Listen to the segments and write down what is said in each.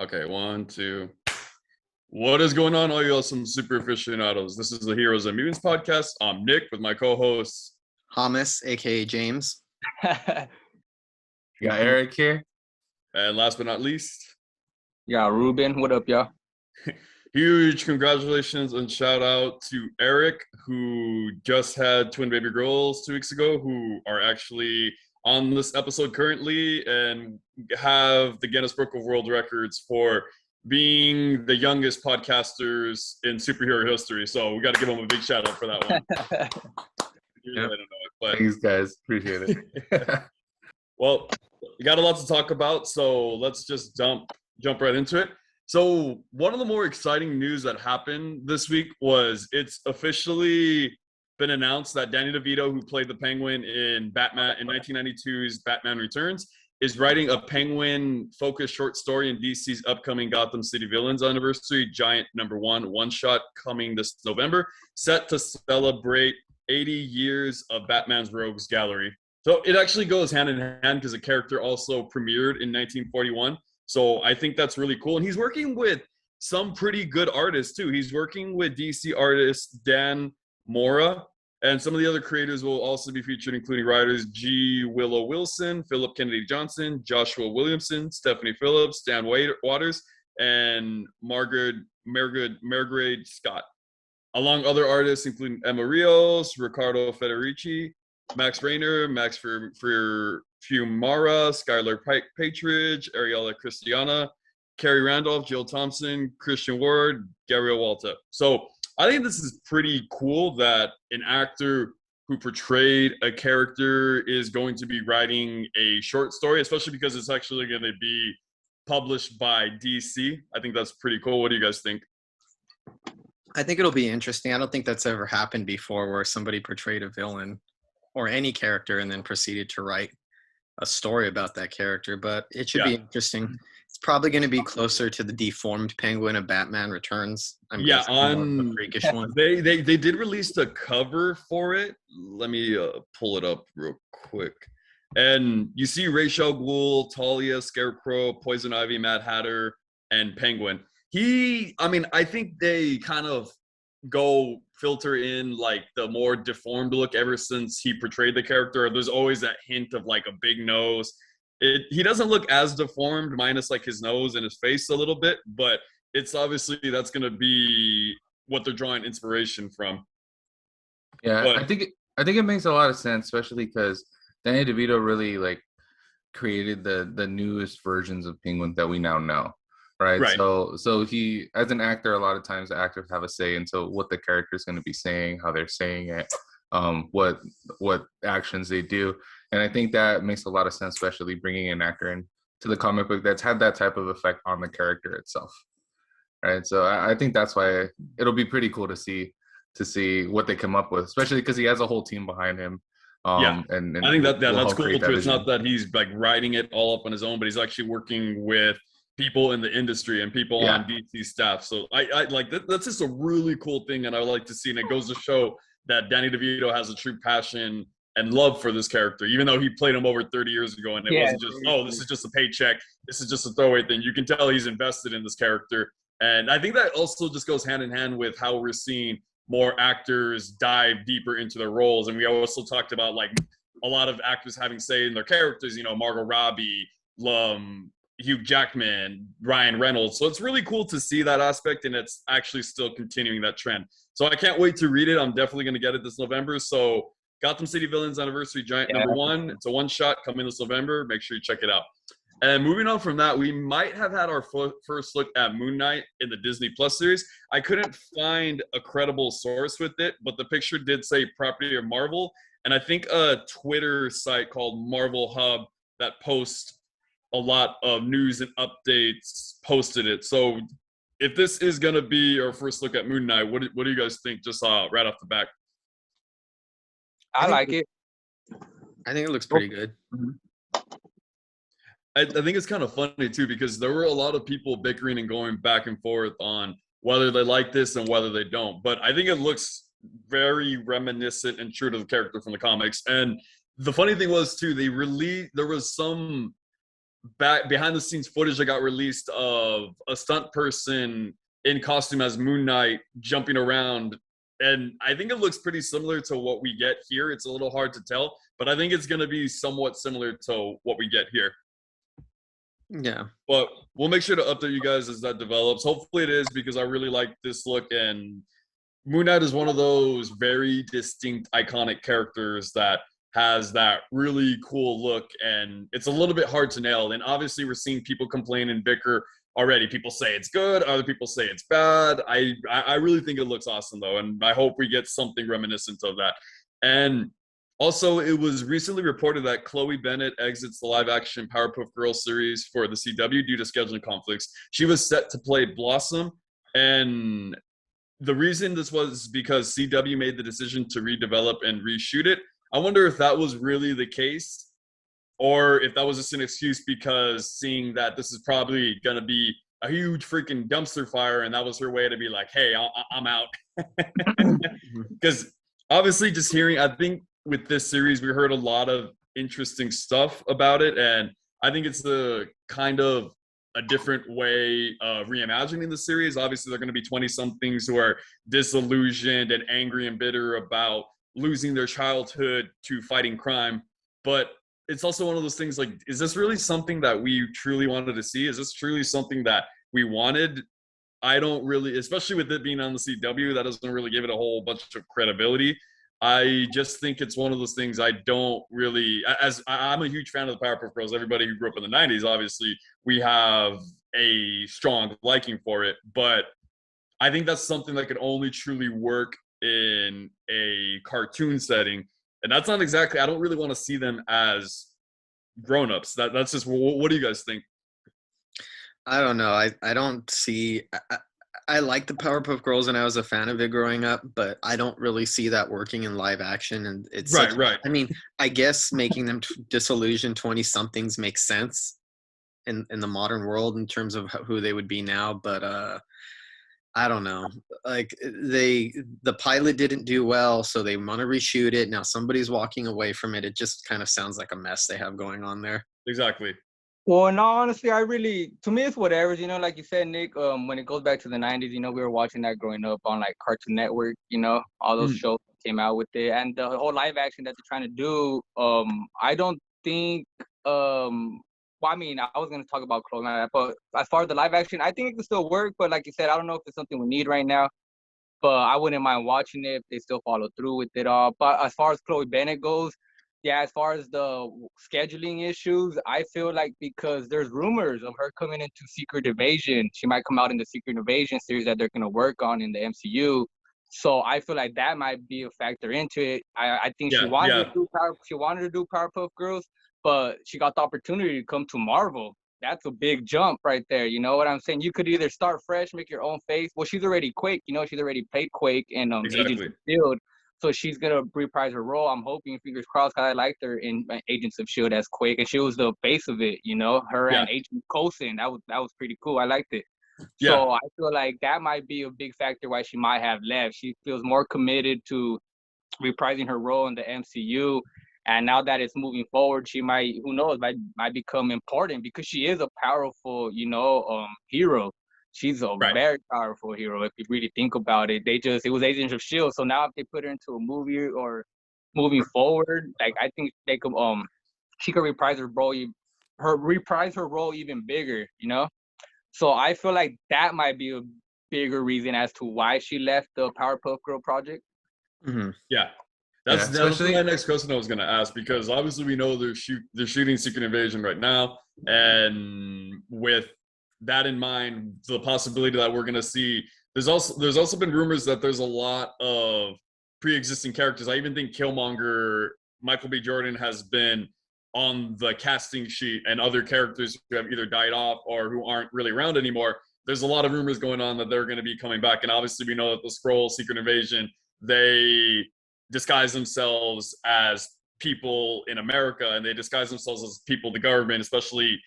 Okay, one, two. What is going on, all you awesome super aficionados? This is the Heroes and Mutants podcast. I'm Nick with my co-hosts Hamas, aka James. You got Eric here. And last but not least, Yeah, Ruben, what up, y'all? huge congratulations and shout out to Eric, who just had twin baby girls 2 weeks ago, who are actually on this episode currently and have the Guinness Book of World Records for being the youngest podcasters in superhero history. So we got to give them a big shout out for that one. Yep. I don't know it, but Thanks, guys. Appreciate it. well, we got a lot to talk about, so let's just jump right into it. So one of the more exciting news that happened this week was it's officially been announced that Danny DeVito, who played the Penguin in Batman in 1992's Batman Returns, is writing a Penguin-focused short story in DC's upcoming Gotham City Villains Anniversary Giant #1 one-shot coming this November, set to celebrate 80 years of Batman's Rogues Gallery. So it actually goes hand in hand because the character also premiered in 1941. So I think that's really cool. And he's working with some pretty good artists too. He's working with DC artist Dan Mora, and some of the other creators will also be featured, including writers G. Willow Wilson, Philip Kennedy Johnson, Joshua Williamson, Stephanie Phillips, Dan Waters, and Margaret Scott, along other artists including Emma Rios, Riccardo Federici, Max Rayner, Max Fumara, Skylar Patridge, Ariella Christiana, Carrie Randolph, Jill Thompson, Christian Ward, Gabriel Walter. So I think this is pretty cool that an actor who portrayed a character is going to be writing a short story, especially because it's actually going to be published by DC. I think that's pretty cool. What do you guys think? I think it'll be interesting. I don't think that's ever happened before where somebody portrayed a villain or any character and then proceeded to write a story about that character, but it should be interesting. It's probably going to be closer to the deformed Penguin of Batman Returns. On the freakish one. They did release the cover for it. Let me pull it up real quick. And you see Ra's al Ghul, Talia, Scarecrow, Poison Ivy, Mad Hatter, and Penguin. I think they kind of go filter in like the more deformed look ever since he portrayed the character. There's always that hint of like a big nose. He doesn't look as deformed, minus like his nose and his face a little bit, but it's obviously that's going to be what they're drawing inspiration from. Yeah, but I think it makes a lot of sense, especially because Danny DeVito really like created the newest versions of Penguin that we now know. Right. So he, as an actor, a lot of times the actors have a say into what the character is going to be saying, how they're saying it, what actions they do. And I think that makes a lot of sense, especially bringing an actor into the comic book that's had that type of effect on the character itself. Right. So I think that's why it'll be pretty cool to see what they come up with, especially because he has a whole team behind him. And I think that's cool too. It's not that he's like writing it all up on his own, but he's actually working with people in the industry and people on DC staff. So I like that. That's just a really cool thing, and I like to see. And it goes to show that Danny DeVito has a true passion and love for this character, even though he played him over 30 years ago, and it wasn't just, this is just a paycheck, this is just a throwaway thing. You can tell he's invested in this character, and I think that also just goes hand in hand with how we're seeing more actors dive deeper into their roles. And we also talked about like a lot of actors having say in their characters. You know, Margot Robbie, Hugh Jackman, Ryan Reynolds. So it's really cool to see that aspect, and it's actually still continuing that trend. So I can't wait to read it. I'm definitely going to get it this November. So Gotham City Villains Anniversary Giant #1. It's a one-shot coming this November. Make sure you check it out. And moving on from that, we might have had our first look at Moon Knight in the Disney Plus series. I couldn't find a credible source with it, but the picture did say property of Marvel. And I think a Twitter site called Marvel Hub that posts a lot of news and updates posted it. So if this is going to be our first look at Moon Knight, what do you guys think just right off the bat? I like it. I think it looks pretty good. I think it's kind of funny too, because there were a lot of people bickering and going back and forth on whether they like this and whether they don't. But I think it looks very reminiscent and true to the character from the comics. And the funny thing was too, there was some back behind the scenes footage that got released of a stunt person in costume as Moon Knight jumping around. And I think it looks pretty similar to what we get here. It's a little hard to tell, but I think it's going to be somewhat similar to what we get here. Yeah. But we'll make sure to update you guys as that develops. Hopefully it is, because I really like this look. And Moon Knight is one of those very distinct, iconic characters that has that really cool look. And it's a little bit hard to nail. And obviously we're seeing people complain and bicker already. People say it's good. Other people say it's bad. I really think it looks awesome, though. And I hope we get something reminiscent of that. And also, it was recently reported that Chloe Bennett exits the live-action Powerpuff Girls series for the CW due to scheduling conflicts. She was set to play Blossom, and the reason this was because CW made the decision to redevelop and reshoot it. I wonder if that was really the case, or if that was just an excuse because seeing that this is probably going to be a huge freaking dumpster fire, and that was her way to be like, hey, I'm out. Because obviously just hearing, I think with this series, we heard a lot of interesting stuff about it, and I think it's the kind of a different way of reimagining the series. Obviously, they're going to be 20-somethings who are disillusioned and angry and bitter about losing their childhood to fighting crime. But it's also one of those things like, is this really something that we truly wanted to see? Is this truly something that we wanted? I don't really, especially with it being on the CW, that doesn't really give it a whole bunch of credibility. I just think it's one of those things I don't really, I'm a huge fan of the Powerpuff Girls. Everybody who grew up in the 90s, obviously, we have a strong liking for it. But I think that's something that could only truly work in a cartoon setting. And that's not exactly, I don't really want to see them as grown-ups. That's just, what do you guys think? I don't know. I don't see. I like the Powerpuff Girls, and I was a fan of it growing up, but I don't really see that working in live action. And it's right. I mean, I guess making them disillusioned 20-somethings makes sense in the modern world in terms of who they would be now. But I don't know. Like the pilot didn't do well, so they want to reshoot it. Now somebody's walking away from it. It just kind of sounds like a mess they have going on there. Exactly. Well, no, honestly, to me, it's whatever, like you said, Nick, when it goes back to the 90s, we were watching that growing up on, like, Cartoon Network, all those shows came out with it. And the whole live action that they're trying to do, I don't think, well, I mean, I was going to talk about Chloe, but as far as the live action, I think it can still work. But like you said, I don't know if it's something we need right now. But I wouldn't mind watching it if they still follow through with it all. But as far as Chloe Bennett goes, yeah, as far as the scheduling issues, I feel like because there's rumors of her coming into Secret Invasion. She might come out in the Secret Invasion series that they're going to work on in the MCU. So I feel like that might be a factor into it. I think she wanted to do Powerpuff Girls, but she got the opportunity to come to Marvel. That's a big jump right there. You know what I'm saying? You could either start fresh, make your own face. Well, she's already Quake. She's already played Quake in Exactly. Agents of S.H.I.E.L.D. So she's going to reprise her role. I'm hoping, fingers crossed, because I liked her in Agents of S.H.I.E.L.D. as Quake, and she was the face of it, her and Agent Coulson. That was pretty cool. I liked it. Yeah. So I feel like that might be a big factor why she might have left. She feels more committed to reprising her role in the MCU. And now that it's moving forward, she might, who knows, might become important because she is a powerful, hero. She's a very powerful hero if you really think about it. It was Agents of S.H.I.E.L.D. So now if they put her into a movie or moving forward, like I think they could she could reprise her role even bigger, So I feel like that might be a bigger reason as to why she left the Powerpuff Girl project. Mm-hmm. Yeah. That's my next question I was going to ask, because obviously we know they're shooting Secret Invasion right now, and with that in mind, the possibility that we're going to see, there's also been rumors that there's a lot of pre-existing characters. I even think Killmonger, Michael B. Jordan, has been on the casting sheet, and other characters who have either died off or who aren't really around anymore. There's a lot of rumors going on that they're going to be coming back, and obviously we know that the Skrull Secret Invasion, they disguise themselves as people in America, and they disguise themselves as people, the government, especially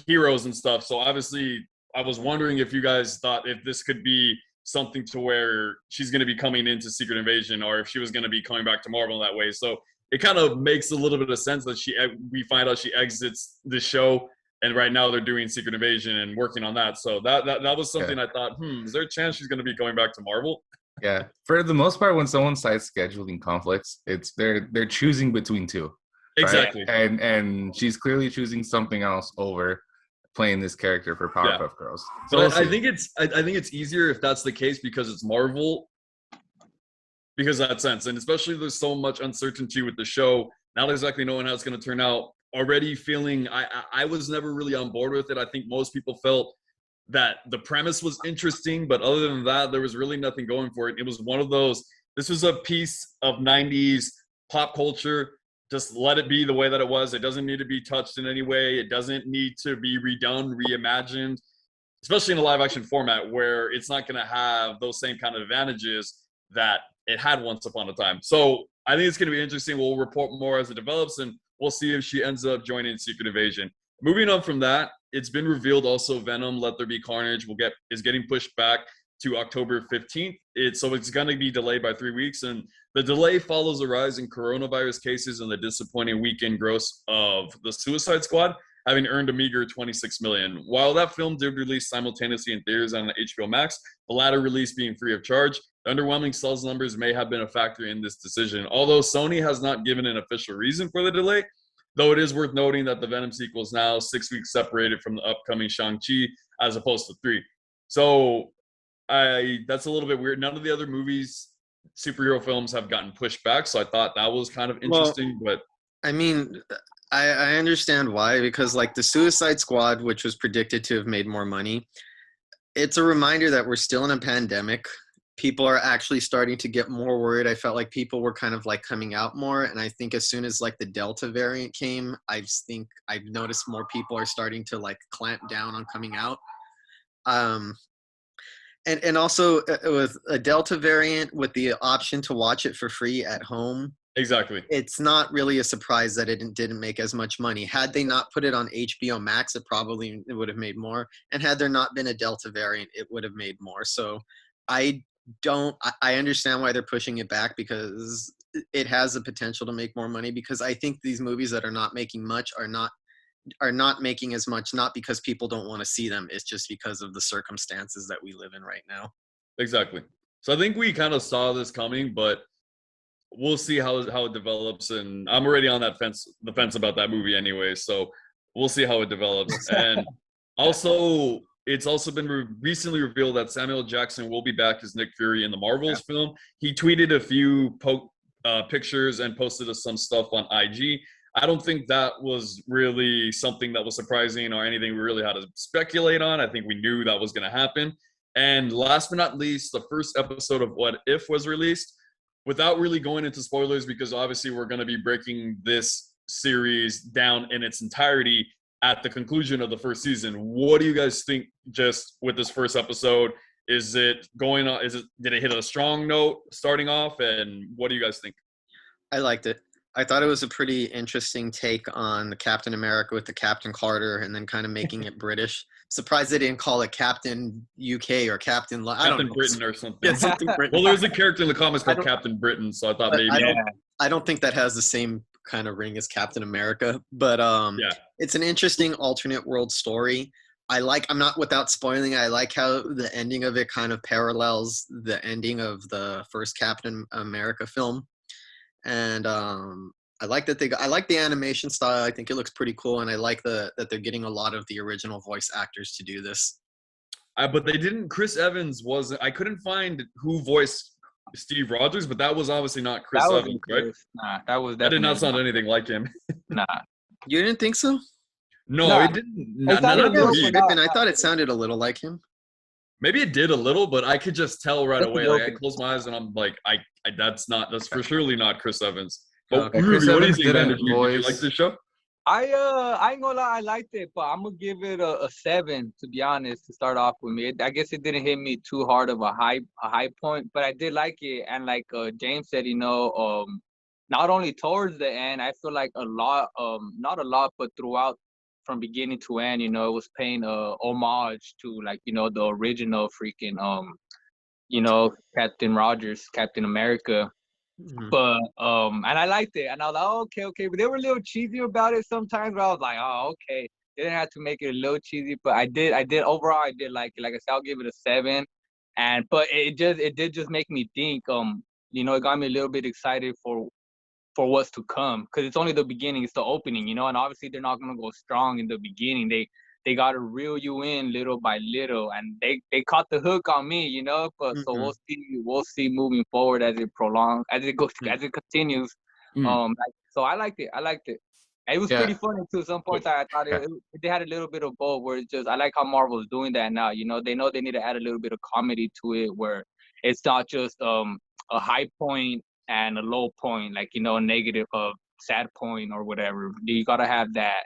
heroes and stuff. So obviously I was wondering if you guys thought if this could be something to where she's going to be coming into Secret Invasion, or if she was going to be coming back to Marvel in that way. So it kind of makes a little bit of sense that we find out she exits the show, and right now they're doing Secret Invasion and working on that. So that was something I thought, is there a chance she's going to be going back to Marvel? Yeah, for the most part, when someone cites scheduling conflicts, it's they're choosing between two. Exactly. Right? And she's clearly choosing something else over playing this character for Powerpuff Girls. So but I think it's easier if that's the case because it's Marvel, because of that sense, and especially there's so much uncertainty with the show, not exactly knowing how it's going to turn out. Already feeling I was never really on board with it. I think most people felt that the premise was interesting, but other than that, there was really nothing going for it. It was one of those, this was a piece of 90s pop culture. Just let it be the way that it was. It doesn't need to be touched in any way. It doesn't need to be redone, reimagined, especially in a live action format where it's not going to have those same kind of advantages that it had once upon a time. So I think it's going to be interesting. We'll report more as it develops, and we'll see if she ends up joining Secret Invasion. Moving on from that, it's been revealed also Venom, Let There Be Carnage is getting pushed back to October 15th. It's going to be delayed by 3 weeks, and the delay follows a rise in coronavirus cases and the disappointing weekend gross of The Suicide Squad, having earned a meager $26 million. While that film did release simultaneously in theaters and on HBO Max, the latter release being free of charge, the underwhelming sales numbers may have been a factor in this decision. Although Sony has not given an official reason for the delay, though it is worth noting that the Venom sequel is now 6 weeks separated from the upcoming Shang-Chi as opposed to 3. So that's a little bit weird. None of the other movies, superhero films, have gotten pushed back, so I thought that was kind of interesting. But I mean, I understand why, because like the Suicide Squad, which was predicted to have made more money, it's a reminder that we're still in a pandemic. People are actually starting to get more worried. I felt like people were kind of like coming out more, and I think as soon as like the Delta variant came, I just think I've noticed more people are starting to like clamp down on coming out. And also with a Delta variant with the option to watch it for free at home. Exactly. It's not really a surprise that it didn't make as much money. Had they not put it on HBO Max, it would have made more. And had there not been a Delta variant, it would have made more. So I understand why they're pushing it back, because it has the potential to make more money, because I think these movies that are not making much are not making as much, not because people don't want to see them. It's just because of the circumstances that we live in right now. Exactly. So I think we kind of saw this coming, but we'll see how it develops. And I'm already on the fence about that movie anyway. So we'll see how it develops. And also, it's also been recently revealed that Samuel Jackson will be back as Nick Fury in the Marvels film. He tweeted a few pictures and posted some stuff on IG. I don't think that was really something that was surprising or anything we really had to speculate on. I think we knew that was going to happen. And last but not least, the first episode of What If was released. Without really going into spoilers, because obviously we're going to be breaking this series down in its entirety at the conclusion of the first season. What do you guys think just with this first episode? Is it going on? Did it hit a strong note starting off? And what do you guys think? I liked it. I thought it was a pretty interesting take on the Captain America with the Captain Carter and then kind of making it British. Surprised they didn't call it Captain UK or Captain Britain or something. Yeah, something Britain. Well, there's a character in the comics called Captain Britain, so I thought maybe. I don't think that has the same kind of ring as Captain America, but it's an interesting alternate world story. I'm not, without spoiling, I like how the ending of it kind of parallels the ending of the first Captain America film. And I like that I like the animation style. I think it looks pretty cool, and I like that they're getting a lot of the original voice actors to do this. But they didn't. Chris Evans wasn't. I couldn't find who voiced Steve Rogers, but that was obviously not Chris Evans, right? Nah, that was. That did not sound anything like him. Nah, you didn't think so? No, it didn't. I thought it sounded a little like him. Maybe it did a little, but I could just tell right away. Like, I close my eyes and I'm like, that's for surely not Chris Evans. But Chris Ruby, what do you Evans think? didn't Did you like this show? I ain't gonna lie, I liked it, but I'm gonna give it a 7, to be honest, to start off with me. I guess it didn't hit me too hard of a high point, but I did like it. And like James said, not only towards the end, I feel like a lot, not a lot, but throughout, from beginning to end, it was paying homage to, like, the original freaking Captain Rogers, Captain America. But and I liked it, and I was like, oh, okay. But they were a little cheesy about it sometimes. But I was like, oh, okay. They didn't have to make it a little cheesy, but I did overall. I did like it. Like I said, I'll give it a 7. And but it did just make me think. It got me a little bit excited for what's to come, because it's only the beginning. It's the opening, and obviously they're not gonna go strong in the beginning. They got to reel you in little by little, and they caught the hook on me, but so we'll see moving forward as it prolongs, as it goes, as it continues. So I liked it. It was pretty funny too. Some points I thought they had a little bit of both, where it's just, I like how Marvel's doing that now. They know they need to add a little bit of comedy to it, where it's not just a high point and a low point, like, negative of sad point or whatever. You gotta have that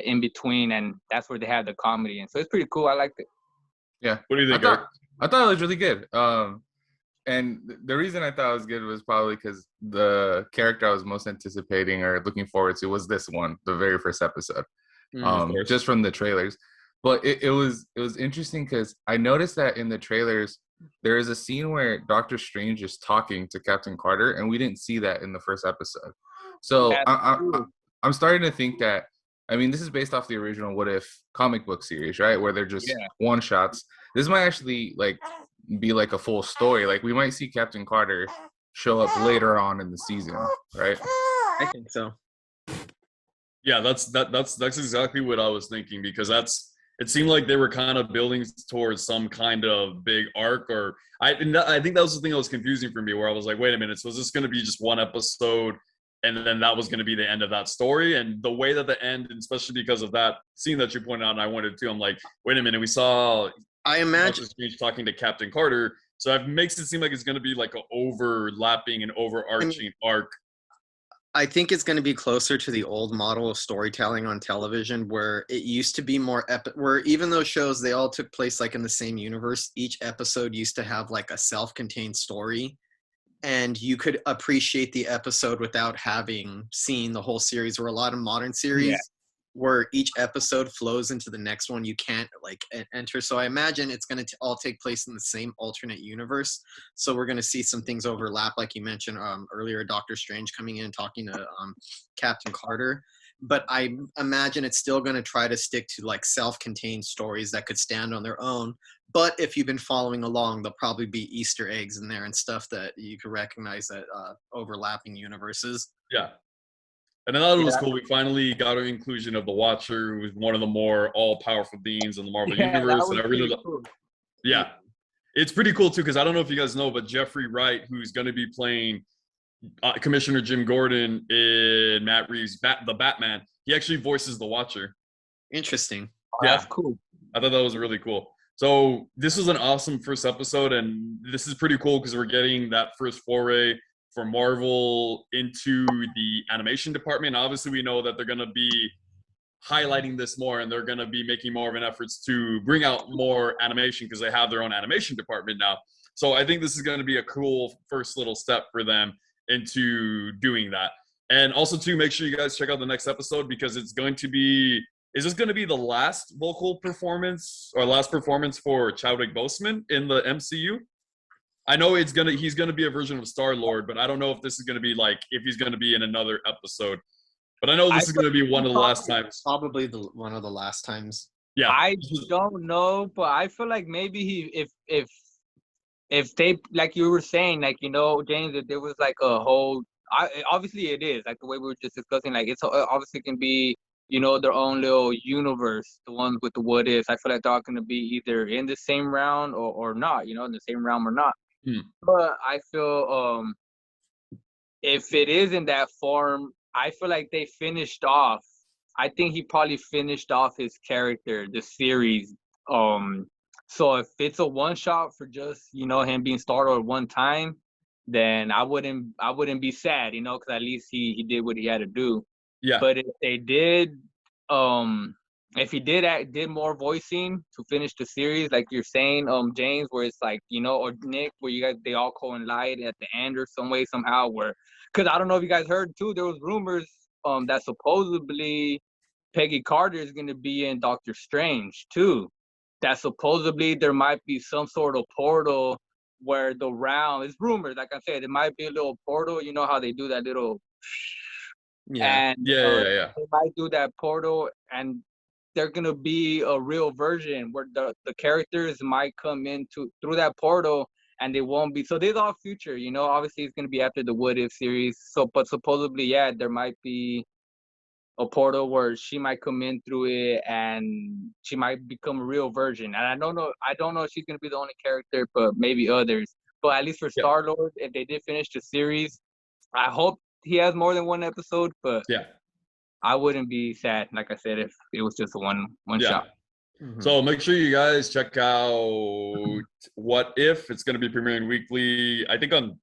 in between, and that's where they have the comedy. And so it's pretty cool. I liked it. Yeah. What do you think? I thought it was really good. And the reason I thought it was good was probably because the character I was most anticipating or looking forward to was this one, the very first episode, just from the trailers. But it was interesting because I noticed that in the trailers, there is a scene where Doctor Strange is talking to Captain Carter, and we didn't see that in the first episode. So I'm starting to think that, I mean, this is based off the original What If comic book series, right? Where they're just one-shots. This might actually be like a full story. Like, we might see Captain Carter show up later on in the season, right? I think so. Yeah, that's exactly what I was thinking, because it seemed like they were kind of building towards some kind of big arc, or I think that was the thing that was confusing for me, where I was like, wait a minute, so is this going to be just one episode and then that was going to be the end of that story? And the way that the end, especially because of that scene that you pointed out, and I wanted to, I'm like, wait a minute, we saw I imagine Strange talking to Captain Carter, so it makes it seem like it's going to be like an overlapping and overarching arc. I think it's going to be closer to the old model of storytelling on television, where it used to be more epic, where even though shows, they all took place like in the same universe, each episode used to have like a self-contained story, and you could appreciate the episode without having seen the whole series. Where a lot of modern series, where each episode flows into the next one, you can't like enter. So I imagine it's going to all take place in the same alternate universe. So we're going to see some things overlap, like you mentioned earlier, Doctor Strange coming in talking to Captain Carter. But I imagine it's still going to try to stick to like self-contained stories that could stand on their own. But if you've been following along, there'll probably be Easter eggs in there and stuff that you could recognize that overlapping universes. Yeah. And I thought it was cool. We finally got an inclusion of the Watcher, who was one of the more all-powerful beings in the Marvel universe. And I really, cool. Yeah, it's pretty cool too, because I don't know if you guys know, but Jeffrey Wright, who's going to be playing Commissioner Jim Gordon in Matt Reeves' the Batman, he actually voices the Watcher. Interesting. That's cool. I thought that was really cool. So this was an awesome first episode, and this is pretty cool because we're getting that first foray for Marvel into the animation department. Obviously, we know that they're going to be highlighting this more, and they're going to be making more of an effort to bring out more animation because they have their own animation department now. So I think this is going to be a cool first little step for them into doing that. And also, to make sure you guys check out the next episode, because it's going to be, is this going to be the last vocal performance or last performance for Chadwick Boseman in the MCU? I know he's gonna be a version of Star-Lord, but I don't know if this is gonna be like, if he's gonna be in another episode. But I know this is gonna be one of the last times. Probably one of the last times. Yeah. I don't know, but I feel like maybe if they, like you were saying, like, James, if there was like a whole, obviously it is like the way we were just discussing, like it's obviously can be, their own little universe, the ones with the what ifs. I feel like they're all gonna be either in the same round or not, in the same realm or not. But I feel if it is in that form, I feel like they finished off. I think he probably finished off his character, the series. So if it's a one shot for just him being Star-Lord one time, then I wouldn't be sad, because at least he did what he had to do. Yeah. But if they did, if he did more voicing to finish the series, like you're saying, James, where it's like, or Nick, where you guys, they all collide at the end or some way, somehow, where, because I don't know if you guys heard too, there was rumors that supposedly Peggy Carter is going to be in Doctor Strange too. That supposedly there might be some sort of portal where the realm is rumored. Like I said, it might be a little portal. You know how they do that little, and Yeah. they might do that portal, and they're gonna be a real version where the characters might come into through that portal, and they won't be. So there's all future. Obviously it's gonna be after the What If series. So, but supposedly, yeah, there might be a portal where she might come in through it and she might become a real version. And I don't know if she's gonna be the only character, but maybe others. But at least for Star-Lord, if they did finish the series, I hope he has more than one episode, but I wouldn't be sad, like I said, if it was just a one shot. Mm-hmm. So make sure you guys check out What If. It's going to be premiering weekly, I think on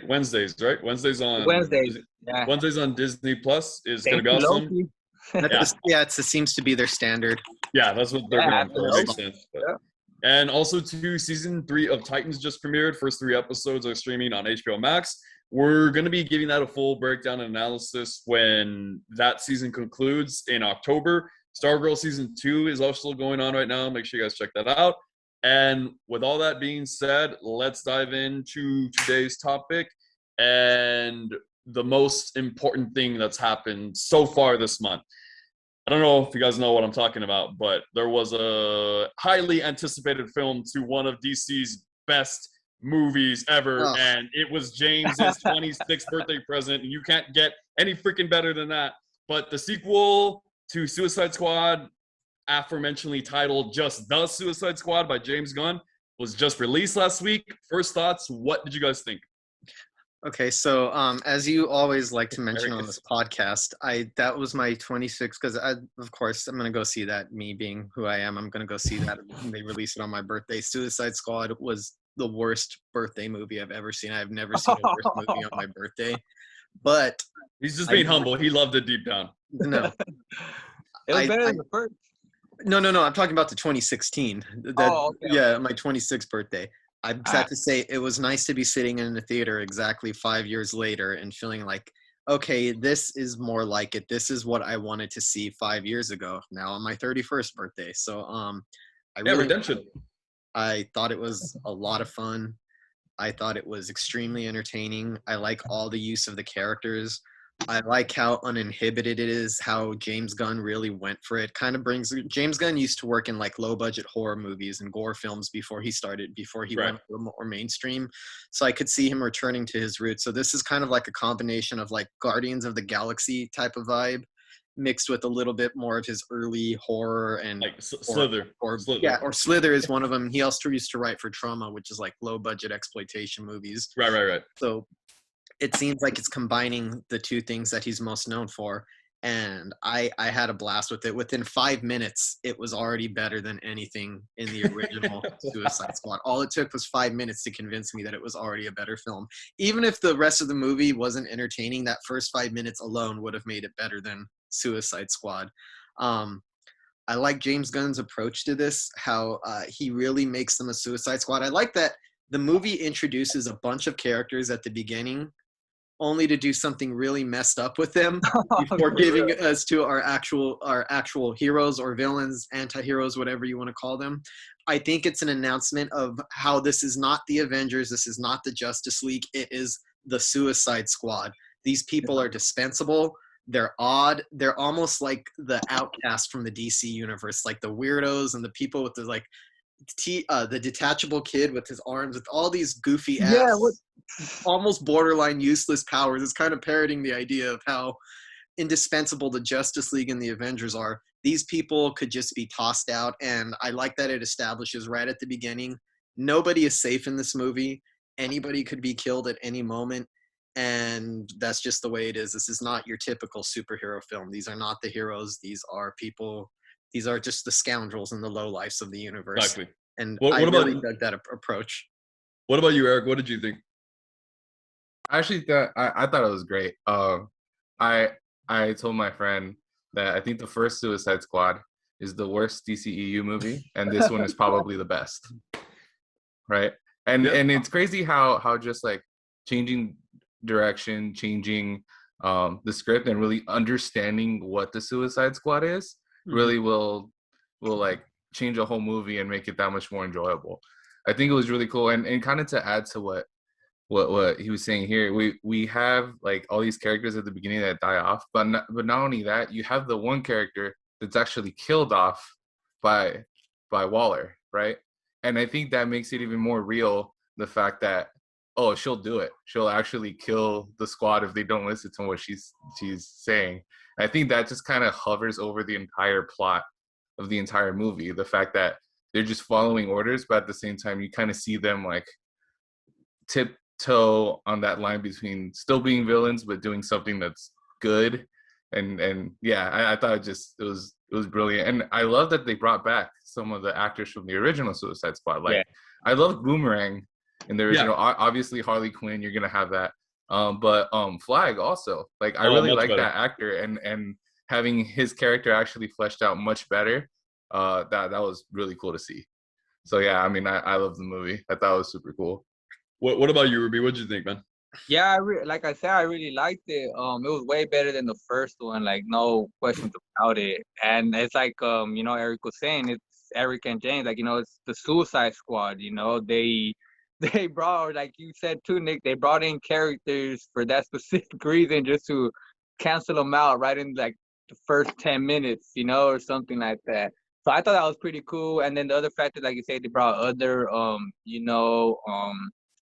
Wednesdays, right? Wednesdays on Disney Plus is going to be awesome. It seems to be their standard. Yeah, that's what they're going for. It makes sense. And also, season 3 of Titans just premiered. First 3 episodes are streaming on HBO Max. We're going to be giving that a full breakdown and analysis when that season concludes in October. Stargirl season 2 is also going on right now. Make sure you guys check that out. And with all that being said, let's dive into today's topic and the most important thing that's happened so far this month. I don't know if you guys know what I'm talking about, but there was a highly anticipated film to one of DC's best movies ever, and it was James's 26th birthday present, and you can't get any freaking better than that. But the sequel to Suicide Squad, aforementionedly titled just The Suicide Squad by James Gunn, was just released last week. First thoughts, what did you guys think? Okay, so as you always like to mention on this podcast, that was my 26th, because of course I'm gonna go see that. Me being who I am, I'm gonna go see that when they release it on my birthday. Suicide Squad was the worst birthday movie I've ever seen. I've never seen a worse movie on my birthday. But he's just being humble. He loved it deep down. No, it was better than the first. No. I'm talking about the 2016. Yeah, my 26th birthday. I'm sad to say it was nice to be sitting in the theater exactly 5 years later and feeling like, okay, this is more like it. This is what I wanted to see 5 years ago. Now on my 31st birthday. So redemption. I thought it was a lot of fun. I thought it was extremely entertaining. I like all the use of the characters. I like how uninhibited it is, how James Gunn really went for it. James Gunn used to work in like low budget horror movies and gore films before he went more mainstream. So I could see him returning to his roots. So this is kind of like a combination of like Guardians of the Galaxy type of vibe mixed with a little bit more of his early horror and like Slither. Yeah, or Slither is one of them. He also used to write for Trauma, which is like low budget exploitation movies. Right. So it seems like it's combining the two things that he's most known for. And I had a blast with it. Within 5 minutes, it was already better than anything in the original Suicide Squad. All it took was 5 minutes to convince me that it was already a better film. Even if the rest of the movie wasn't entertaining, that first 5 minutes alone would have made it better than Suicide Squad. I like James Gunn's approach to this, how he really makes them a Suicide Squad. I like that the movie introduces a bunch of characters at the beginning only to do something really messed up with them before giving us to our actual heroes or villains, anti-heroes, whatever you want to call them. I think it's an announcement of how this is not the Avengers, this is not the Justice League, it is the Suicide Squad. These people are dispensable. They're odd. They're almost like the outcast from the DC universe, like the weirdos and the people with the the detachable kid with his arms, with all these goofy almost borderline useless powers. It's kind of parroting the idea of how indispensable the Justice League and the Avengers are. These people could just be tossed out, and I like that it establishes right at the beginning, nobody is safe in this movie. Anybody could be killed at any moment, and that's just the way it is. This is not your typical superhero film. These are not the heroes. These are people. These are just the scoundrels and the lowlifes of the universe. Exactly. And I really dug that approach. What about you, Eric? What did you think? I actually thought it was great. I told my friend that I think the first Suicide Squad is the worst DCEU movie, and this one is probably the best. Right? And it's crazy how just like changing direction, changing the script, and really understanding what the Suicide Squad is really will like change a whole movie and make it that much more enjoyable. I think it was really cool. And kind of to add to what he was saying here, we have like all these characters at the beginning that die off, but not only that, you have the one character that's actually killed off by Waller, right? And I think that makes it even more real, the fact that, oh, she'll do it. She'll actually kill the squad if they don't listen to what she's saying. I think that just kind of hovers over the entire plot of the entire movie. The fact that they're just following orders, but at the same time, you kind of see them like tiptoe on that line between still being villains but doing something that's good. And yeah, I thought it was brilliant. And I love that they brought back some of the actors from the original Suicide Squad. Like, I love Boomerang in the original. Obviously Harley Quinn, you're gonna have that. But Flag also. Like, I really like that actor, and having his character actually fleshed out much better. That was really cool to see. So yeah, I mean, I love the movie. I thought it was super cool. What about you, Ruby? What did you think, man? Yeah, like I said, I really liked it. It was way better than the first one, like no questions about it. And it's like Eric was saying, it's Eric and James, like, it's the Suicide Squad. They brought, like you said too, Nick, they brought in characters for that specific reason, just to cancel them out right in like the first 10 minutes, or something like that. So I thought that was pretty cool. And then the other factor, like you said, they brought other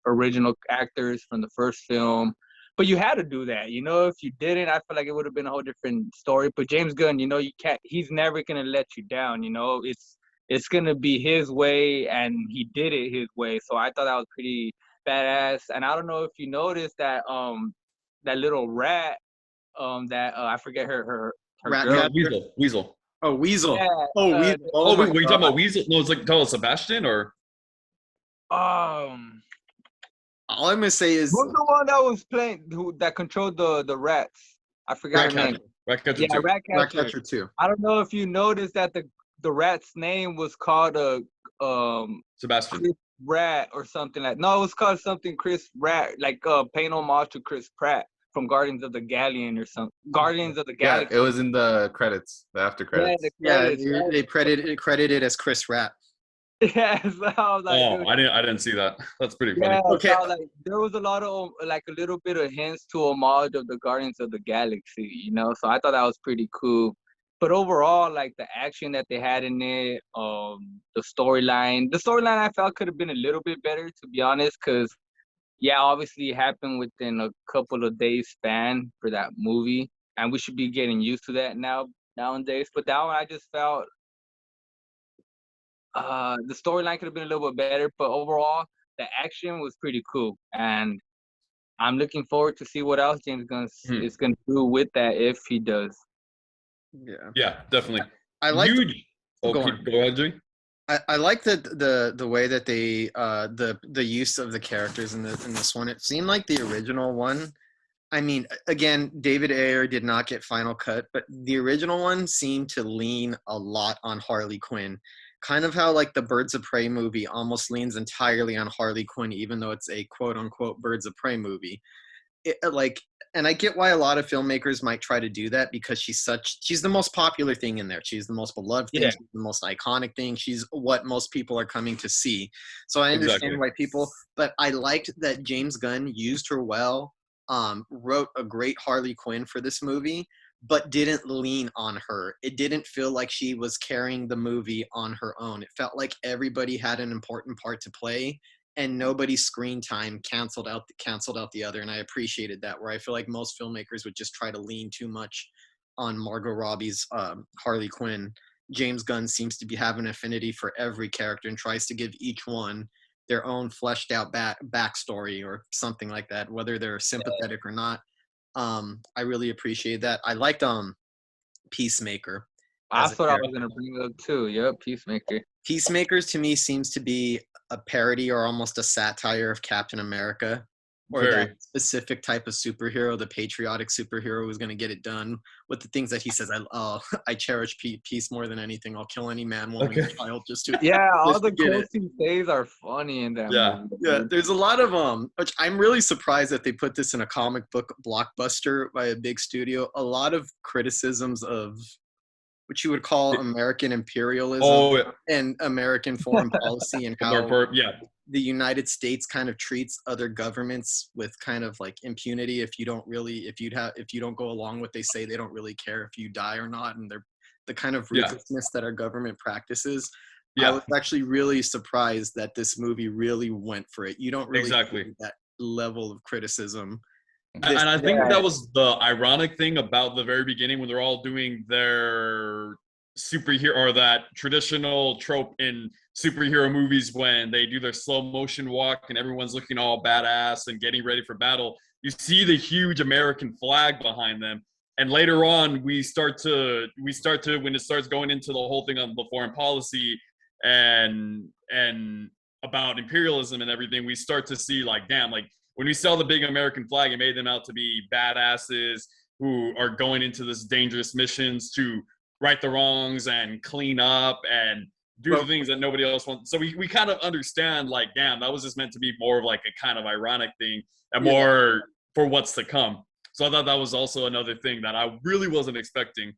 original actors from the first film, but you had to do that. If you didn't, I feel like it would have been a whole different story. But James Gunn, you can't, he's never gonna let you down. It's gonna be his way, and he did it his way. So I thought that was pretty badass. And I don't know if you noticed that that little rat that I forget her Rat girl. Weasel. Oh, Weasel. Yeah, were you talking about Weasel? No, it's like talking about Sebastian, or all I'm gonna say is, who's the one that was playing, that controlled the rats? I forgot her name. Ratcatcher 2. Ratcatcher 2. I don't know if you noticed that the rat's name was called Sebastian. Chris Rat or something like. No, it was called something Chris Rat, like paying homage to Chris Pratt from Guardians of the Galleon or something. Guardians of the Galaxy. Yeah, it was in the credits, the after credits. They credited as Chris Rat. Yeah, so I was like, I didn't see that. That's pretty funny. Yeah, okay. So there was a lot of like a little bit of hints to homage of the Guardians of the Galaxy, So I thought that was pretty cool. But overall, like the action that they had in it, the storyline I felt could have been a little bit better, to be honest, because obviously it happened within a couple of days span for that movie, and we should be getting used to that nowadays. But that one, I just felt the storyline could have been a little bit better, but overall the action was pretty cool, and I'm looking forward to see what else James Gunn is going to do with that, if he does. Yeah, definitely. I like. Go ahead, Jimmy. I like the way that they the use of the characters in this one. It seemed like the original one. I mean, again, David Ayer did not get final cut, but the original one seemed to lean a lot on Harley Quinn. Kind of how like the Birds of Prey movie almost leans entirely on Harley Quinn, even though it's a quote unquote Birds of Prey movie. And I get why a lot of filmmakers might try to do that, because she's the most popular thing in there. She's the most beloved thing. She's the most iconic thing. She's what most people are coming to see. So I understand why people, but I liked that James Gunn used her well, wrote a great Harley Quinn for this movie, but didn't lean on her. It didn't feel like she was carrying the movie on her own. It felt like everybody had an important part to play, and nobody's screen time canceled out the other. And I appreciated that, where I feel like most filmmakers would just try to lean too much on Margot Robbie's Harley Quinn. James Gunn seems to have an affinity for every character and tries to give each one their own fleshed out backstory or something like that, whether they're sympathetic or not. I really appreciate that. I liked Peacemaker. That's what I was gonna bring up too. Yep, Peacemaker. Peacemakers to me seems to be a parody or almost a satire of Captain America, or that specific type of superhero, the patriotic superhero who's going to get it done with the things that he says. I cherish peace more than anything. I'll kill any man, woman, and child just to all the quotes he says are funny in that movie. Yeah, there's a lot of which I'm really surprised that they put this in a comic book blockbuster by a big studio. A lot of criticisms of what you would call American imperialism and American foreign policy, and how the United States kind of treats other governments with kind of like impunity. If you don't go along with what they say, they don't really care if you die or not, and they're the kind of ruthlessness that our government practices. I was actually really surprised that this movie really went for it. You don't really see that level of criticism. And I think that was the ironic thing about the very beginning, when they're all doing their superhero, or that traditional trope in superhero movies when they do their slow motion walk and everyone's looking all badass and getting ready for battle. You see the huge American flag behind them. And later on, we start to when it starts going into the whole thing on the foreign policy and about imperialism and everything, we start to see like, damn, like when we saw the big American flag, it made them out to be badasses who are going into this dangerous missions to right the wrongs and clean up and do the things that nobody else wants. So we kind of understand, like, damn, that was just meant to be more of like a kind of ironic thing and more for what's to come. So I thought that was also another thing that I really wasn't expecting.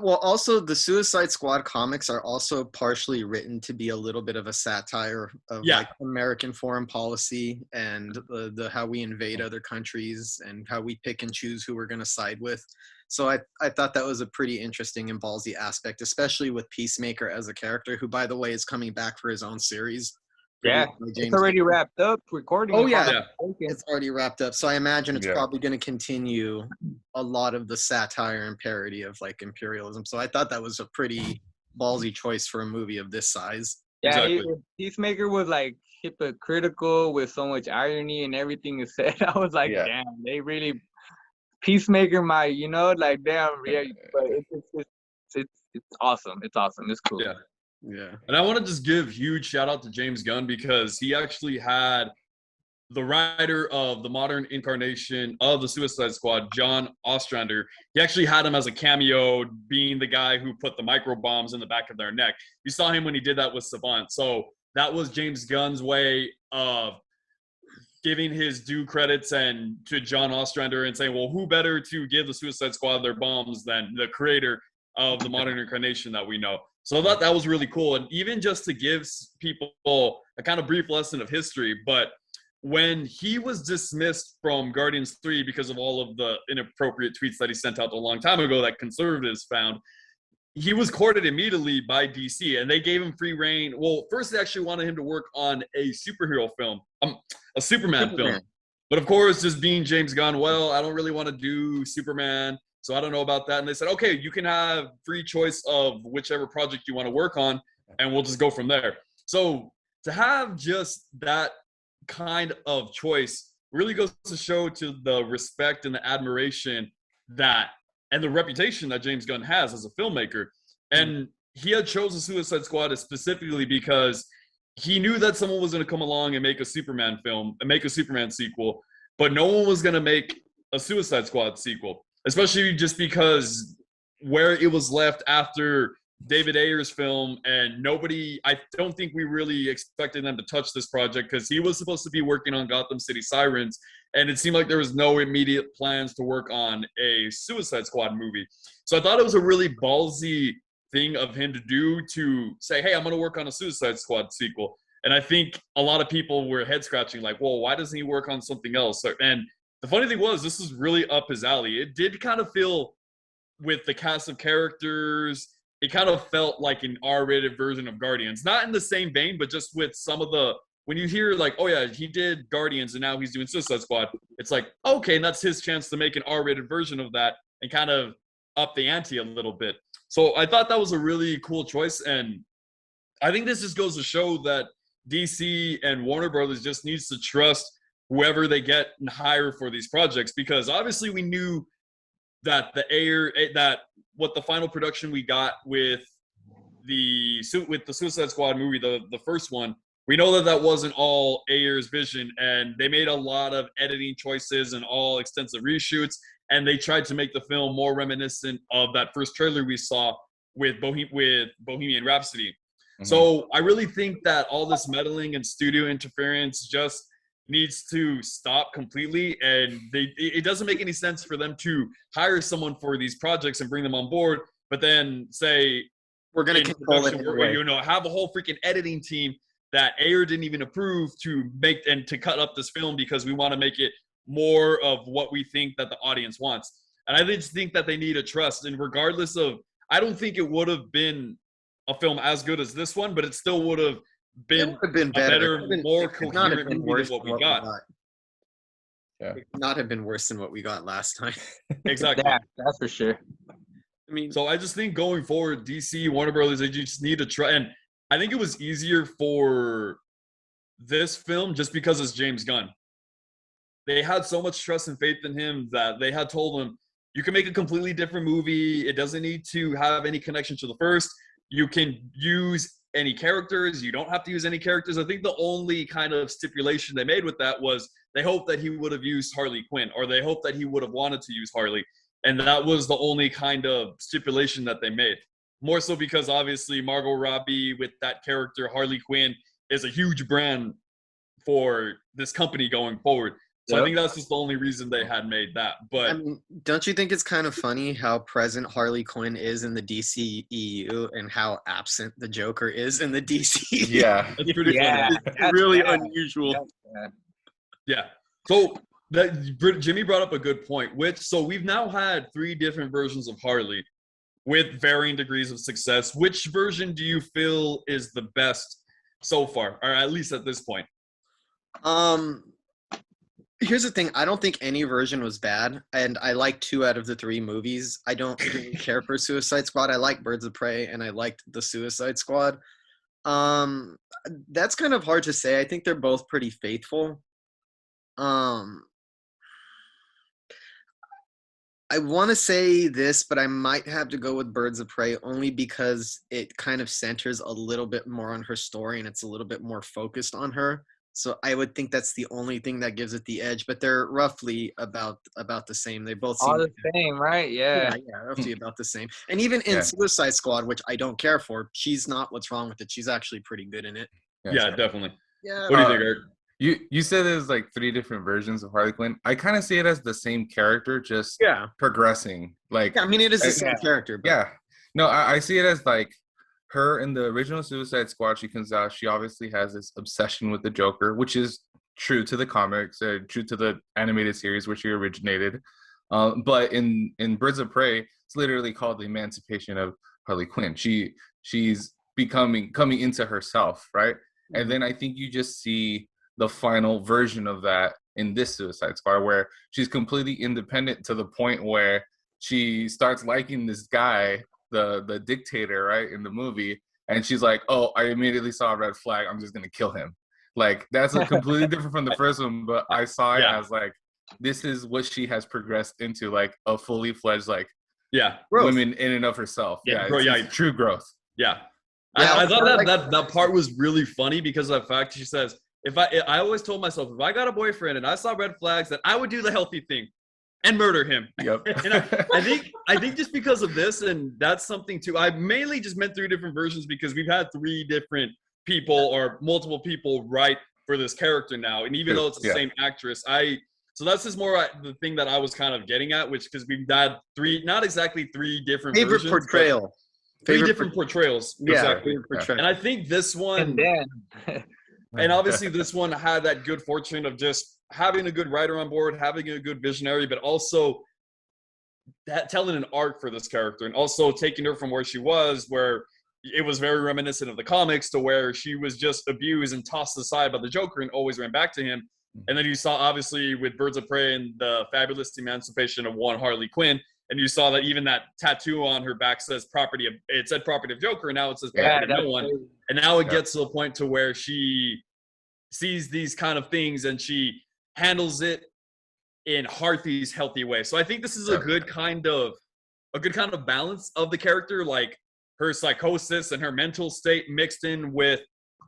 Well, also the Suicide Squad comics are also partially written to be a little bit of a satire of like American foreign policy and the how we invade other countries and how we pick and choose who we're going to side with. So I thought that was a pretty interesting and ballsy aspect, especially with Peacemaker as a character, who, by the way, is coming back for his own series. Yeah, it's already wrapped up recording. Oh, yeah, it's already wrapped up. So I imagine it's probably going to continue a lot of the satire and parody of like imperialism. So I thought that was a pretty ballsy choice for a movie of this size. Yeah, Peacemaker was like hypocritical with so much irony and everything is said. I was like, damn, they really Peacemaker might, you know, like damn, but it's awesome. It's awesome. It's cool. Yeah. And I want to just give huge shout out to James Gunn, because he actually had the writer of the modern incarnation of the Suicide Squad, John Ostrander. He actually had him as a cameo, being the guy who put the micro bombs in the back of their neck. You saw him when he did that with Savant. So that was James Gunn's way of giving his due credits and to John Ostrander and saying, well, who better to give the Suicide Squad their bombs than the creator of the modern incarnation that we know. So I thought that was really cool. And even just to give people a kind of brief lesson of history, but when he was dismissed from Guardians 3 because of all of the inappropriate tweets that he sent out a long time ago that conservatives found, he was courted immediately by DC, and they gave him free reign. Well, first they actually wanted him to work on a superhero film, a Superman film. But of course, just being James Gunn, well, I don't really want to do Superman, so I don't know about that. And they said, okay, you can have free choice of whichever project you want to work on, and we'll just go from there. So to have just that kind of choice really goes to show to the respect and the admiration that, and the reputation that James Gunn has as a filmmaker. And he had chosen Suicide Squad specifically because he knew that someone was going to come along and make a Superman film and make a Superman sequel, but no one was going to make a Suicide Squad sequel, especially just because where it was left after David Ayer's film, and I don't think we really expected them to touch this project because he was supposed to be working on Gotham City Sirens, and it seemed like there was no immediate plans to work on a Suicide Squad movie. So I thought it was a really ballsy thing of him to do, to say, hey, I'm going to work on a Suicide Squad sequel. And I think a lot of people were head scratching like, well, why doesn't he work on something else? And the funny thing was, this was really up his alley. It did kind of feel, with the cast of characters, it kind of felt like an R-rated version of Guardians. Not in the same vein, but just with some of the, when you hear like, oh yeah, he did Guardians and now he's doing Suicide Squad, it's like, okay, and that's his chance to make an R-rated version of that and kind of up the ante a little bit. So I thought that was a really cool choice. And I think this just goes to show that DC and Warner Brothers just needs to trust whoever they get and hire for these projects, because obviously we knew that what the final production we got with the Suicide Squad movie, the first one, we know that wasn't all Ayer's vision, and they made a lot of editing choices and all extensive reshoots, and they tried to make the film more reminiscent of that first trailer we saw with Bohemian Rhapsody. Mm-hmm. So I really think that all this meddling and studio interference just needs to stop completely, and it doesn't make any sense for them to hire someone for these projects and bring them on board but then say we're going to control it where, you know, have a whole freaking editing team that Ayer didn't even approve to make and to cut up this film because we want to make it more of what we think that the audience wants. And I just think that they need a trust. And regardless of, I don't think it would have been a film as good as this one, but it still would have been better, more coherent than what we got. Yeah. It could not have been worse than what we got last time. Exactly. Yeah, that's for sure. I mean, so I just think going forward, DC, Warner Brothers, they just need to try. And I think it was easier for this film just because it's James Gunn. They had so much trust and faith in him that they had told him, you can make a completely different movie. It doesn't need to have any connection to the first. You can use any characters. You don't have to use any characters. I think the only kind of stipulation they made with that was they hoped that he would have used Harley Quinn, or they hoped that he would have wanted to use Harley. And that was the only kind of stipulation that they made. More so because obviously Margot Robbie with that character, Harley Quinn, is a huge brand for this company going forward. So I think that's just the only reason they had made that. But I mean, don't you think it's kind of funny how present Harley Quinn is in the DCEU and how absent the Joker is in the DCEU? Yeah. That's pretty funny. It's really unusual. Yeah. So Jimmy brought up a good point, so we've now had 3 different versions of Harley with varying degrees of success. Which version do you feel is the best so far, or at least at this point? Here's the thing. I don't think any version was bad, and I like 2 out of the 3 movies. I don't really care for Suicide Squad. I like Birds of Prey, and I liked the Suicide Squad. That's kind of hard to say. I think they're both pretty faithful. I want to say this, but I might have to go with Birds of Prey only because it kind of centers a little bit more on her story, and it's a little bit more focused on her. So I would think that's the only thing that gives it the edge, but they're roughly about the same. They both seem all the same, right? Yeah, roughly about the same. And even in Suicide Squad, which I don't care for, she's not what's wrong with it. She's actually pretty good in it. Yeah, definitely. Yeah. What do you think, Eric? You said there's like 3 different versions of Harley Quinn. I kind of see it as the same character, just progressing. Like, I mean, it is the same character. But. Yeah. No, I see it as like her in the original Suicide Squad. She comes out. She obviously has this obsession with the Joker, which is true to the comics, true to the animated series where she originated. But in Birds of Prey, it's literally called the emancipation of Harley Quinn. She's coming into herself, right? Mm-hmm. And then I think you just see the final version of that in this Suicide Squad, where she's completely independent to the point where she starts liking this guy, the dictator, right, in the movie, and she's like, oh, I immediately saw a red flag, I'm just gonna kill him. Like, that's a completely different from the first one, but I saw it as like, this is what she has progressed into, like a fully fledged, like, woman in and of herself. It's true growth. I thought that part was really funny because of the fact she says, I always told myself, if I got a boyfriend and I saw red flags, that I would do the healthy thing and murder him. Yep. And I think just because of this, and that's something too, I mainly just meant 3 different versions because we've had 3 different people or multiple people write for this character now. And even though it's the same actress, so that's just more the thing that I was kind of getting at, which because we've had 3, not exactly 3 different versions. Portrayal. 3 different portrayals. Exactly. And I think this one, and obviously this one had that good fortune of just having a good writer on board, having a good visionary, but also telling an arc for this character, and also taking her from where she was, where it was very reminiscent of the comics, to where she was just abused and tossed aside by the Joker and always ran back to him. And then you saw, obviously, with Birds of Prey and the fabulous emancipation of one Harley Quinn, and you saw that even that tattoo on her back said property of Joker, and now it says property of no one. And now it gets to the point to where she sees these kind of things and she handles it in Harthy's healthy way. So I think this is a good kind of balance of the character, like her psychosis and her mental state mixed in with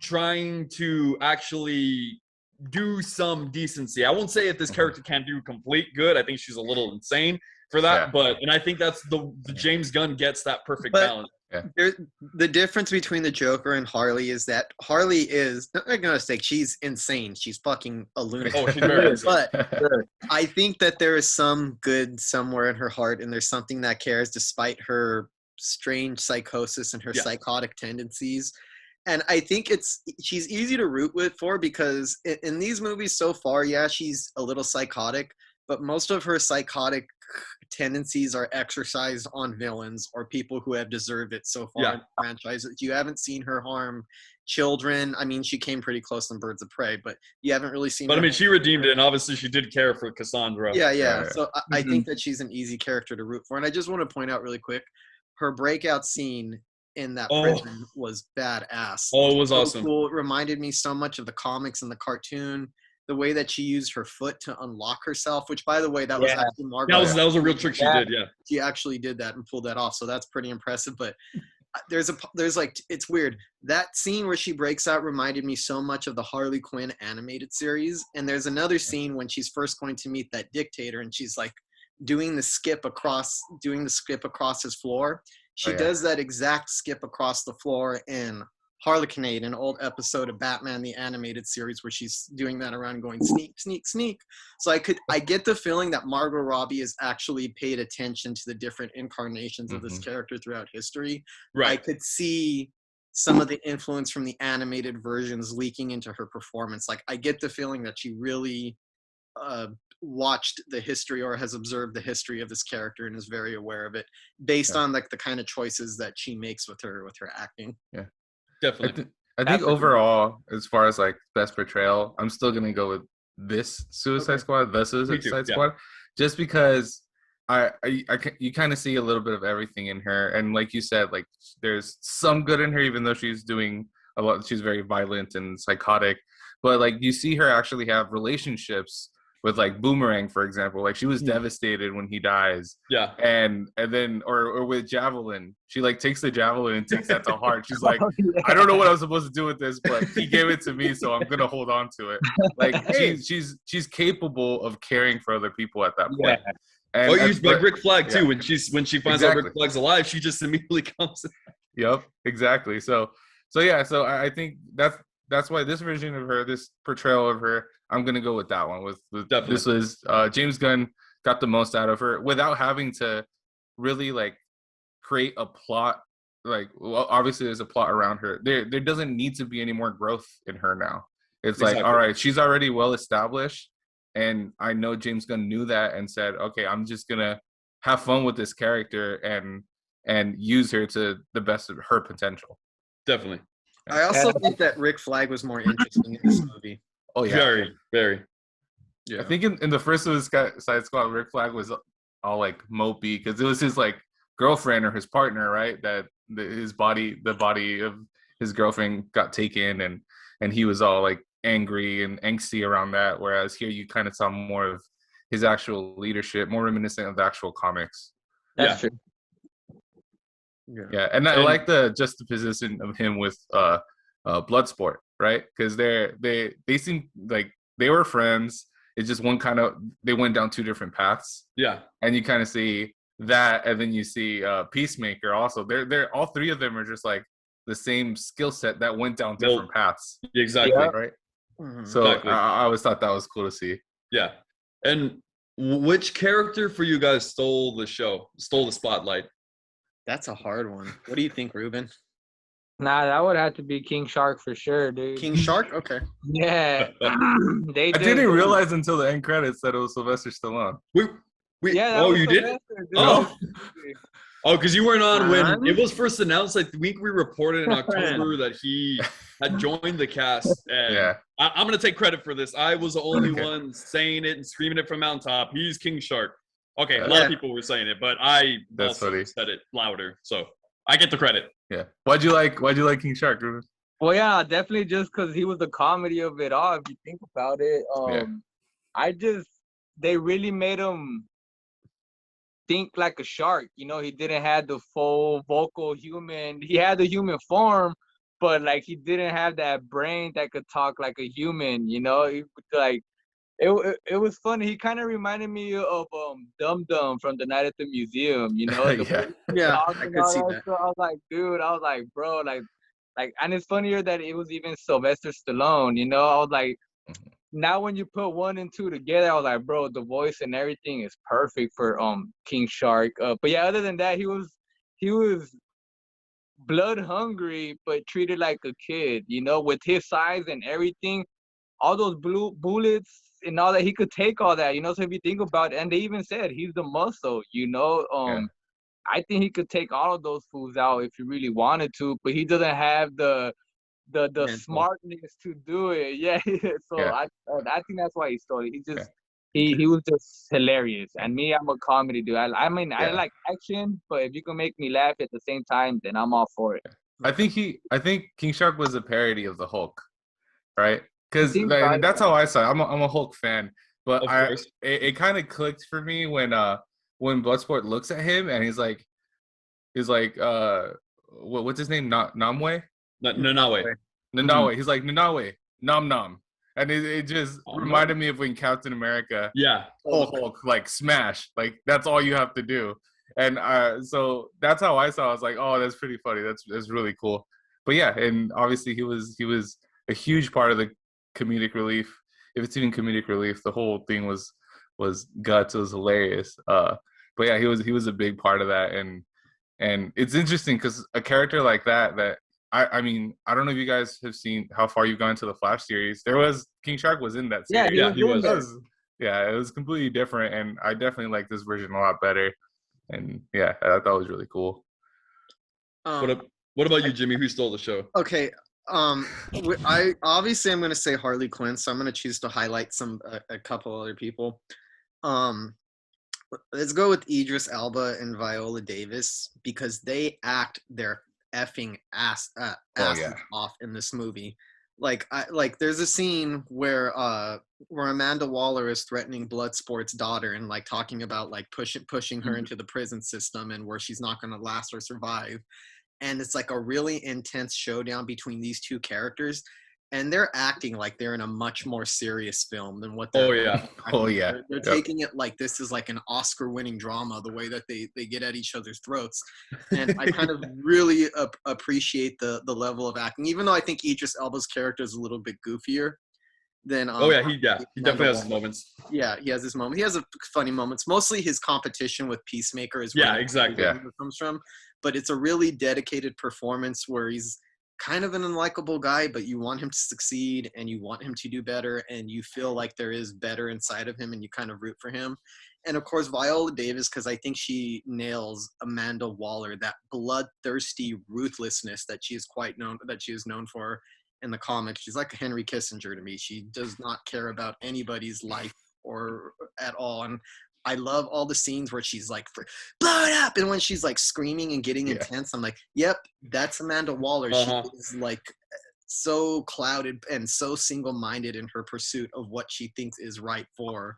trying to actually do some decency. I won't say if this character can't do complete good. I think she's a little insane for that, and I think that's the James Gunn gets that perfect balance. The difference between the Joker and Harley is that Harley is, not gonna say she's insane. She's fucking a lunatic. Oh, she's very insane. But I think that there is some good somewhere in her heart, and there's something that cares despite her strange psychosis and her psychotic tendencies. And I think she's easy to root for because in these movies so far, yeah, she's a little psychotic, but most of her psychotic tendencies are exercised on villains or people who have deserved it so far in the franchise. You haven't seen her harm children. I mean, she came pretty close in Birds of Prey, but you haven't really seen But her I mean, she redeemed it, and obviously she did care for Cassandra. Yeah. So I think that she's an easy character to root for. And I just want to point out really quick, her breakout scene in that prison was badass. It was so awesome. Cool. It reminded me so much of the comics and the cartoon. The way that she used her foot to unlock herself, which, by the way, that was actually Margot. That was a real trick she did. Yeah, she actually did that and pulled that off. So that's pretty impressive. But there's like, it's weird. That scene where she breaks out reminded me so much of the Harley Quinn animated series. And there's another scene when she's first going to meet that dictator, and she's like doing the skip across his floor. She does that exact skip across the floor in Harlequinade, an old episode of Batman the Animated Series, where she's doing that around going sneak, sneak, sneak. So I get the feeling that Margot Robbie has actually paid attention to the different incarnations of this character throughout history. Right. I could see some of the influence from the animated versions leaking into her performance. Like, I get the feeling that she really watched the history or has observed the history of this character and is very aware of it based on like the kind of choices that she makes with her acting. Yeah. Definitely. I think overall, as far as like best portrayal, I'm still gonna go with this Suicide Squad, the Suicide Squad, just because you kind of see a little bit of everything in her, and like you said, like there's some good in her, even though she's doing a lot. She's very violent and psychotic, but like you see her actually have relationships with like Boomerang, for example. Like she was devastated when he dies. Yeah. And then or with Javelin, she like takes the javelin and takes that to heart. She's like, I don't know what I'm supposed to do with this, but he gave it to me, so I'm gonna hold on to it. Like she's capable of caring for other people at that point. And used by Rick Flag too. When she finds out Rick Flag's alive, she just immediately comes. Yep, exactly. So I think that's why this version of her, this portrayal of her, I'm gonna go with that one. With this was James Gunn got the most out of her without having to really like create a plot. Like, well, obviously there's a plot around her. There doesn't need to be any more growth in her now. It's like, all right, she's already well established, and I know James Gunn knew that and said, okay, I'm just gonna have fun with this character and use her to the best of her potential. Definitely. I also think that Rick Flag was more interesting in this movie. Oh yeah, very, very. Yeah, I think in the first Suicide Squad, Rick Flag was all like mopey because it was his like girlfriend or his partner, right? That the body of his girlfriend got taken, and he was all like angry and angsty around that. Whereas here, you kind of saw more of his actual leadership, more reminiscent of the actual comics. That's true. Yeah, and I like the juxtaposition of him with Bloodsport, right? Because they seem like they were friends. It's just they went down two different paths. Yeah, and you kind of see that, and then you see Peacemaker also. They're all three of them are just like the same skill set that went down different paths. Exactly. Right. Mm-hmm. So exactly. I always thought that was cool to see. Yeah, and which character for you guys stole the spotlight? That's a hard one. What do you think, Ruben? Nah, that would have to be King Shark for sure, dude. King Shark? Okay. Yeah. I didn't realize until the end credits that it was Sylvester Stallone. You did? Because you weren't on when it was first announced. Like the week we reported in October that he had joined the cast. And I'm going to take credit for this. I was the only one saying it and screaming it from mountaintop. He's King Shark. Okay, a lot of people were saying it, but I also said it louder, so I get the credit. Yeah. Why'd you like King Shark, Ruben? Well, yeah, definitely just because he was the comedy of it all. If you think about it, they really made him think like a shark. You know, he didn't have the full vocal human. He had the human form, but like he didn't have that brain that could talk like a human. You know, It was funny. He kind of reminded me of Dum Dum from The Night at the Museum, you know? I could see that. I was like, dude, bro, like, and it's funnier that it was even Sylvester Stallone, you know? I was like, now when you put 1 and 2 together, I was like, bro, the voice and everything is perfect for King Shark. But yeah, other than that, he was he was blood hungry, but treated like a kid, you know, with his size and everything, all those blue bullets and all that, he could take all that, you know. So if you think about it, and they even said he's the muscle, you know. I think he could take all of those fools out if he really wanted to, but he doesn't have the smartness to do it. Yeah. So I think that's why he stole it. He just he was just hilarious. And me, I'm a comedy dude. I mean I like action, but if you can make me laugh at the same time, then I'm all for it. I think King Shark was a parody of the Hulk, right? Because that's how I saw it. I'm a Hulk fan, but it kind of clicked for me when Bloodsport looks at him and he's like what's his name? Namwe? Nanawe. He's like Nanawe, nom nom. And it just reminded me of when Captain America Hulk like smash. Like that's all you have to do. And so that's how I saw it. I was like, oh, that's pretty funny. That's really cool. But yeah, and obviously he was a huge part of the comedic relief. If it's even comedic relief, the whole thing was guts. It was hilarious. But yeah, he was a big part of that. And it's interesting because a character like that I mean, I don't know if you guys have seen how far you've gone to the Flash series. King Shark was in that series. Yeah, he was. Yeah, it was completely different, and I definitely like this version a lot better. And yeah, I thought it was really cool. What about you, Jimmy? Who stole the show? Okay, I obviously I'm going to say Harley Quinn, so I'm going to choose to highlight a couple other people. Let's go with Idris Elba and Viola Davis because they act their effing asses off in this movie. Like there's a scene where Amanda Waller is threatening Bloodsport's daughter and like talking about like pushing her into the prison system and where she's not going to last or survive. And it's like a really intense showdown between these two characters. And they're acting like they're in a much more serious film than what they're They're taking it like this is like an Oscar-winning drama, the way that they get at each other's throats. And I kind of really appreciate the level of acting, even though I think Idris Elba's character is a little bit goofier than he definitely has his moments. Yeah, he has his moment. He has funny moments. Mostly his competition with Peacemaker is where it comes from. But it's a really dedicated performance where he's kind of an unlikable guy, but you want him to succeed and you want him to do better and you feel like there is better inside of him and you kind of root for him. And of course, Viola Davis, because I think she nails Amanda Waller, that bloodthirsty ruthlessness that she is known for in the comics. She's like Henry Kissinger to me. She does not care about anybody's life or at all. And I love all the scenes where she's like, blow it up. And when she's like screaming and getting intense, I'm like, yep, that's Amanda Waller. She is like so clouded and so single-minded in her pursuit of what she thinks is right for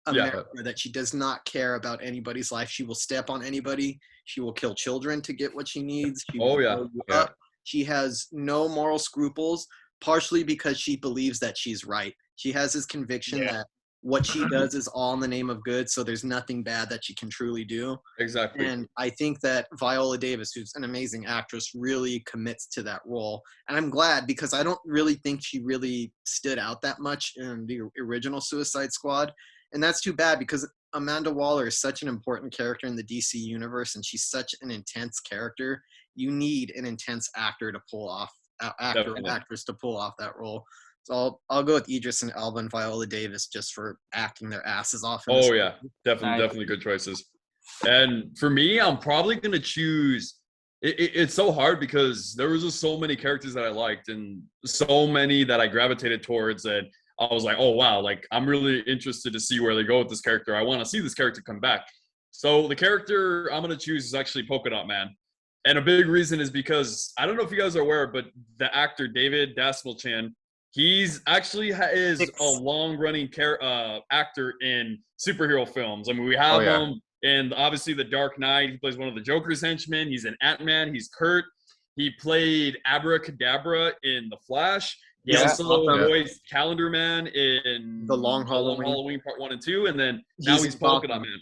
America, that she does not care about anybody's life. She will step on anybody. She will kill children to get what she needs. She will blow you up. She has no moral scruples, partially because she believes that she's right. She has this conviction that what she does is all in the name of good, so there's nothing bad that she can truly do. Exactly. And I think that Viola Davis, who's an amazing actress, really commits to that role. And I'm glad because I don't really think she really stood out that much in the original Suicide Squad. And that's too bad because Amanda Waller is such an important character in the DC universe, and she's such an intense character. You need an intense actor to pull off, actress to pull off that role. So I'll go with Idris and Elba and Viola Davis just for acting their asses off. Definitely good choices. And for me, I'm probably gonna choose. It's so hard because there was just so many characters that I liked and so many that I gravitated towards, and I was like, oh wow, like I'm really interested to see where they go with this character. I want to see this character come back. So the character I'm gonna choose is actually Polka Dot Man. And a big reason is because I don't know if you guys are aware, but the actor David Dasmalchian, he's actually is a long-running actor in superhero films. I mean, we have him in obviously The Dark Knight. He plays one of the Joker's henchmen. He's in Ant-Man. He's Kurt. He played Abracadabra in The Flash. He also voiced Calendar Man in The Long Halloween Part 1 and 2. And then now he's Polka Dot Man.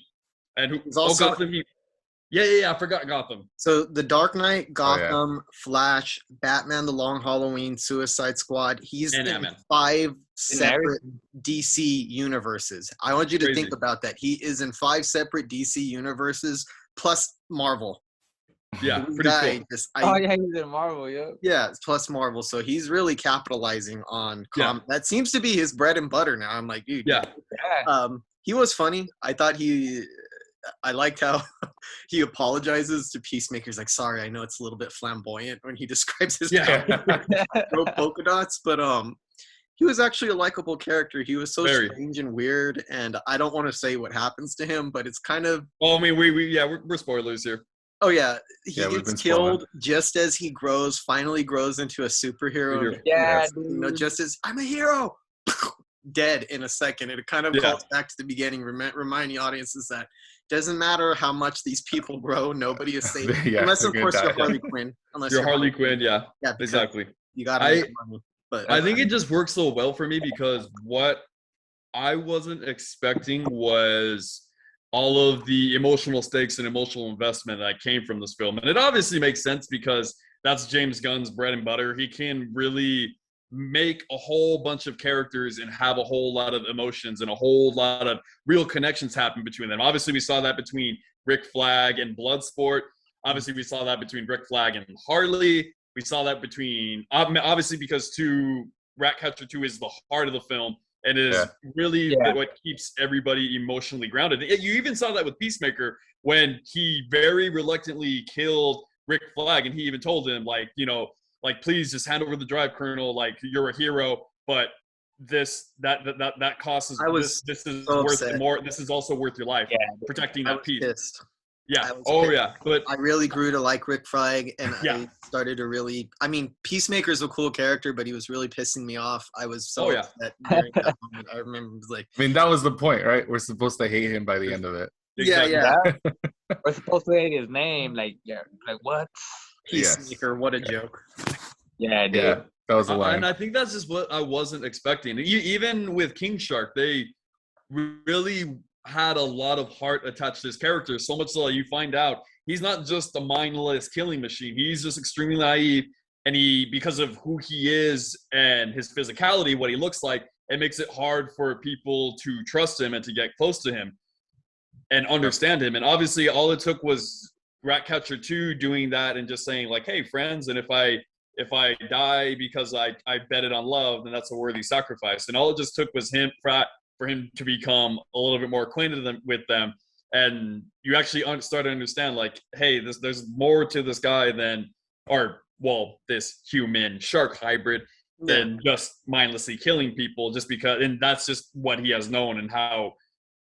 And he's also Gotham. I forgot Gotham. So The Dark Knight, Gotham, Flash, Batman, The Long Halloween, Suicide Squad. He's in 5 separate DC universes. I want you to think about that. He is in 5 separate DC universes plus Marvel. Yeah, This pretty guy cool. just, Oh yeah, he's in Marvel. Yep. yeah, it's plus Marvel. So he's really capitalizing on Yeah. That seems to be his bread and butter now. I'm like, dude. Yeah. Yeah. He was funny. I liked how he apologizes to Peacemaker. He's like, sorry, I know it's a little bit flamboyant when he describes his Yeah. throw polka dots, but he was actually a likable character. He was so Very. strange and weird, and I don't want to say what happens to him, but it's kind of. Oh, I mean, we're spoilers here. Oh yeah, he Yeah, we've gets been killed spoiled. just as he finally grows into a superhero. Superhero. Yeah, You know, dude. just as I'm a hero, dead in a second. It kind of Yeah. calls back to the beginning, reminding audiences that doesn't matter how much these people grow, nobody is safe. Yeah, Unless, they're of gonna course, you're die. Harley Quinn. Unless You're Harley Quinn, yeah. Yeah, because Exactly. you got to I- make money. But I think it just works so well for me because what I wasn't expecting was all of the emotional stakes and emotional investment that came from this film. And it obviously makes sense because that's James Gunn's bread and butter. He can really make a whole bunch of characters and have a whole lot of emotions and a whole lot of real connections happen between them. Obviously, we saw that between Rick Flag and Bloodsport. Obviously, we saw that between Rick Flag and Harley. We saw that between, obviously, because Ratcatcher 2 is the heart of the film and is really what keeps everybody emotionally grounded. You even saw that with Peacemaker when he very reluctantly killed Rick Flag, and he even told him, like, you know, like, please just hand over the drive, Colonel. Like, you're a hero, but that costs us. This is so worth upset. more. This is also worth your life. Yeah. Protecting I that was peace. pissed. Yeah. I was Oh pissed. yeah. But I really grew to like Rick Flag, and Yeah. I started to really. I mean, Peacemaker's a cool character, but he was really pissing me off. I was so upset during that moment. I remember it was like, I mean, that was the point, right? We're supposed to hate him by the end of it. exactly. yeah, We're supposed to hate his name. Like, yeah, like what? Peacemaker, what a joke. Yeah, dude. Yeah, that was a line. And I think that's just what I wasn't expecting. Even with King Shark, they really had a lot of heart attached to his character. So much so that you find out he's not just a mindless killing machine. He's just extremely naive, and because of who he is and his physicality, what he looks like, it makes it hard for people to trust him and to get close to him and understand him. And obviously, all it took was Ratcatcher 2 doing that and just saying, like, hey, friends, and if I die because I betted on love, then that's a worthy sacrifice. And all it just took was for him to become a little bit more acquainted with them. And you actually start to understand, like, hey, there's more to this guy this human shark hybrid than just mindlessly killing people just because, and that's just what he has known and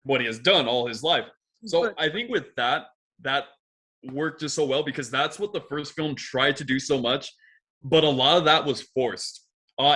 what he has done all his life. So I think with that worked just so well because that's what the first film tried to do so much, but a lot of that was forced.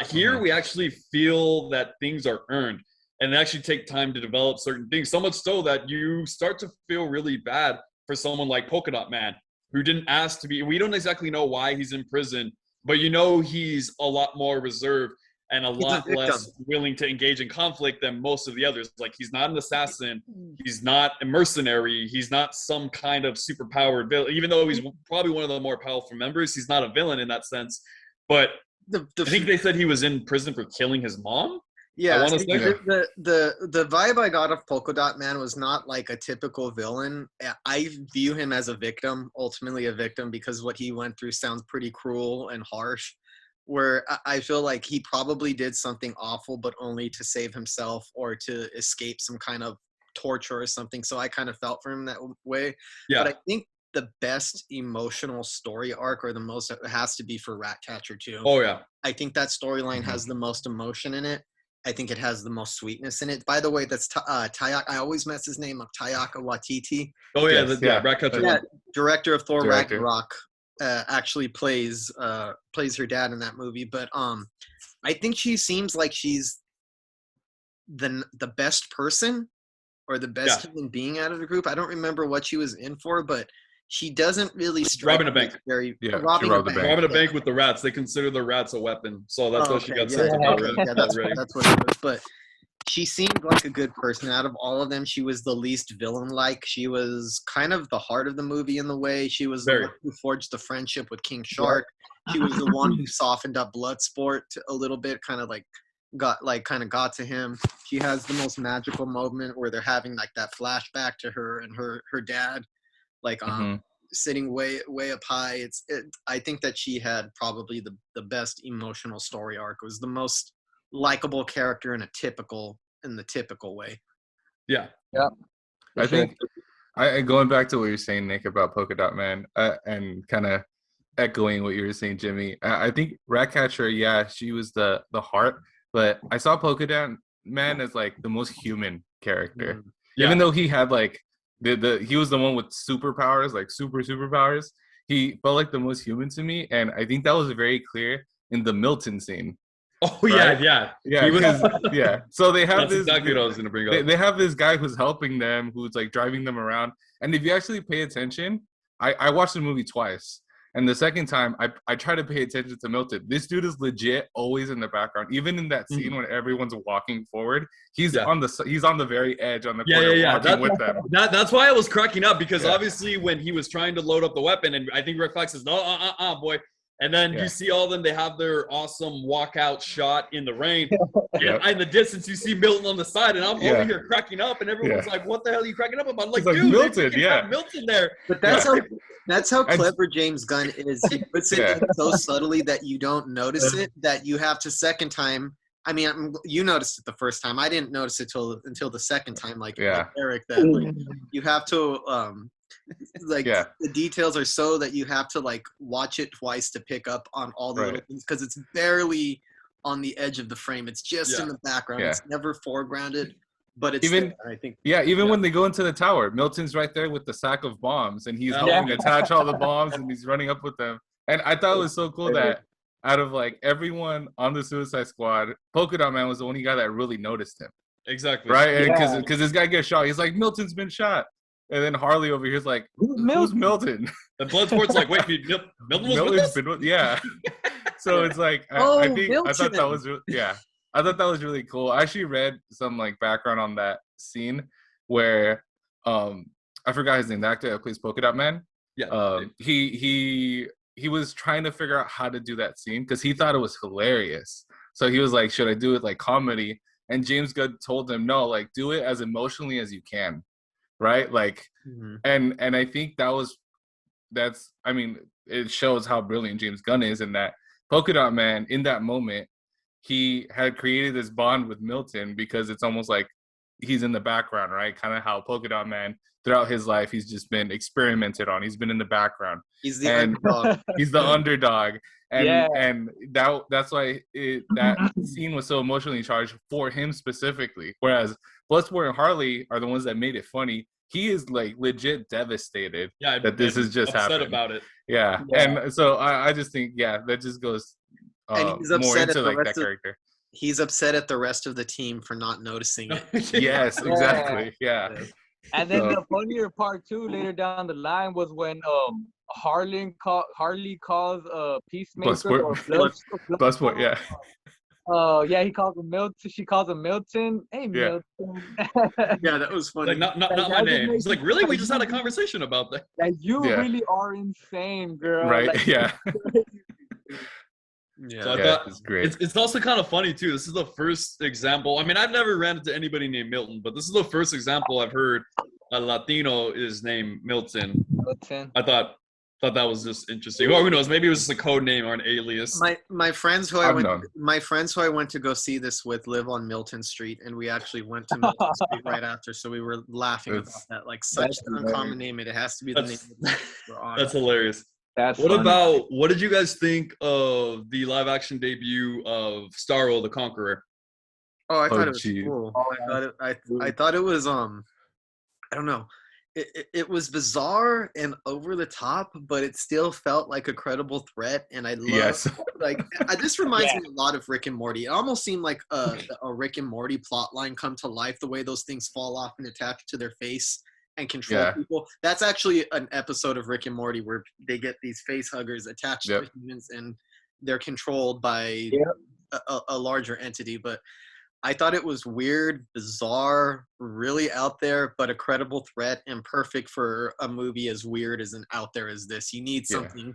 Here we actually feel that things are earned and they actually take time to develop certain things, so much so that you start to feel really bad for someone like Polka Dot Man, who didn't ask to be. We don't exactly know why he's in prison, but you know he's a lot more reserved and a lot less willing to engage in conflict than most of the others. Like, he's not an assassin, he's not a mercenary, he's not some kind of superpowered villain. Even though he's probably one of the more powerful members, he's not a villain in that sense. But I think they said he was in prison for killing his mom. Yeah, the vibe I got of Polka Dot Man was not like a typical villain. I view him as a victim, ultimately a victim, because what he went through sounds pretty cruel and harsh, where I feel like he probably did something awful, but only to save himself or to escape some kind of torture or something. So I kind of felt for him that way. Yeah. But I think the best emotional story arc, or the most, has to be for Ratcatcher 2. Oh, yeah. I think that storyline has the most emotion in it. I think it has the most sweetness in it. By the way, that's Taika. I always mess his name up. Taika Waititi. Oh yeah, Ratcatcher. Yeah, director of Thor Ragnarok. Actually plays her dad in that movie. But I think she seems like she's the best person or the best human being out of the group. I don't remember what she was in for, but she doesn't really strike robbing a bank. Robbing a bank with the rats. They consider the rats a weapon, so that's why she got sent. That's what it was. But she seemed like a good person. Out of all of them, she was the least villain-like. She was kind of the heart of the movie in the way. She was the one who forged the friendship with King Shark. She was the one who softened up Bloodsport a little bit, kind of got to him. She has the most magical moment where they're having like that flashback to her and her dad. Like sitting way up high. I think that she had probably the best emotional story arc. It was the most likable character in the typical way. Yeah. I think going back to what you're saying, Nick, about Polka Dot Man, and kind of echoing what you were saying, Jimmy. I think Ratcatcher, yeah, she was the heart, but I saw Polka Dot Man as like the most human character, even though he had like he was the one with superpowers, like superpowers. He felt like the most human to me, and I think that was very clear in the Milton scene. Oh right? yeah. Yeah. So they have That's this. Exactly what I was gonna bring up. They have this guy who's helping them, who's like driving them around. And if you actually pay attention, I watched the movie twice, and the second time I try to pay attention to Milton. This dude is legit always in the background, even in that scene when everyone's walking forward. He's on the very edge on the corner walking with them. That's why I was cracking up, because obviously when he was trying to load up the weapon, and I think Rick Flag says, "No, boy." And then you see all of them, they have their awesome walkout shot in the rain. And in the distance, you see Milton on the side, and I'm over here cracking up, and everyone's like, what the hell are you cracking up about? I'm like, dude, Milton, Milton there. But that's how clever James Gunn is. He puts it in so subtly that you don't notice it, that you have to second time. I mean, you noticed it the first time. I didn't notice it until the second time, like Eric, that like, you have to the details are so that you have to like watch it twice to pick up on all the little things, because it's barely on the edge of the frame. It's just in the background. It's never foregrounded, but it's even there, I think. Even when they go into the tower, Milton's right there with the sack of bombs, and he's helping attach all the bombs, and he's running up with them. And I thought it was so cool that out of like everyone on the Suicide Squad, Polka Dot Man was the only guy that really noticed him. Exactly. Right? Because this guy gets shot. He's like, Milton's been shot. And then Harley over here is like, who's Milton? And Bloodsport's like, wait, Milton was with us? So it's like, I thought that was I thought that was really cool. I actually read some like background on that scene where I forgot his name, the actor that plays Polka Dot Man. He was trying to figure out how to do that scene because he thought it was hilarious. So he was like, should I do it like comedy? And James Gunn told him, no, like do it as emotionally as you can. Right? Like, and I think it shows how brilliant James Gunn is in that Polka Dot Man, in that moment, he had created this bond with Milton because it's almost like he's in the background, right? Kind of how Polka Dot Man, throughout his life, he's just been experimented on. He's been in the background. He's the underdog. He's the underdog. And that's why that scene was so emotionally charged for him specifically. Whereas Bloodsport and Harley are the ones that made it funny. He is like legit devastated that this is just happening. About it. Yeah. And so I just think, that just goes and he's more into like that character. He's upset at the rest of the team for not noticing it. Yes, exactly. Yeah. And then the funnier part too, later down the line, was when Harley calls Peacemaker or Bloodsport, yeah. He calls him Milton. She calls him Milton. Hey, Milton. That was funny. Like, not my name. It's like, really? We just had a conversation about that. Like, you really are insane, girl. Right? Like, So I thought it's great. It's also kind of funny too. This is the first example. I mean, I've never ran into anybody named Milton, but this is the first example I've heard a Latino is named Milton. I thought that was just interesting. Or who knows? Maybe it was just a code name or an alias. My friends who I went to go see this with live on Milton Street, and we actually went to Milton Street right after, so we were laughing about that. Like, such an uncommon name, it has to be the name. That's hilarious. What did you guys think of the live action debut of Starro the Conqueror? Oh, I thought it was cool. I thought it was I don't know. It was bizarre and over the top, but it still felt like a credible threat. And I love this reminds me a lot of Rick and Morty. It almost seemed like a Rick and Morty plot line come to life, the way those things fall off and attach to their face and control people. That's actually an episode of Rick and Morty where they get these face huggers attached to humans and they're controlled by a larger entity. But I thought it was weird, bizarre, really out there, but a credible threat and perfect for a movie as weird as and out there as this. You need something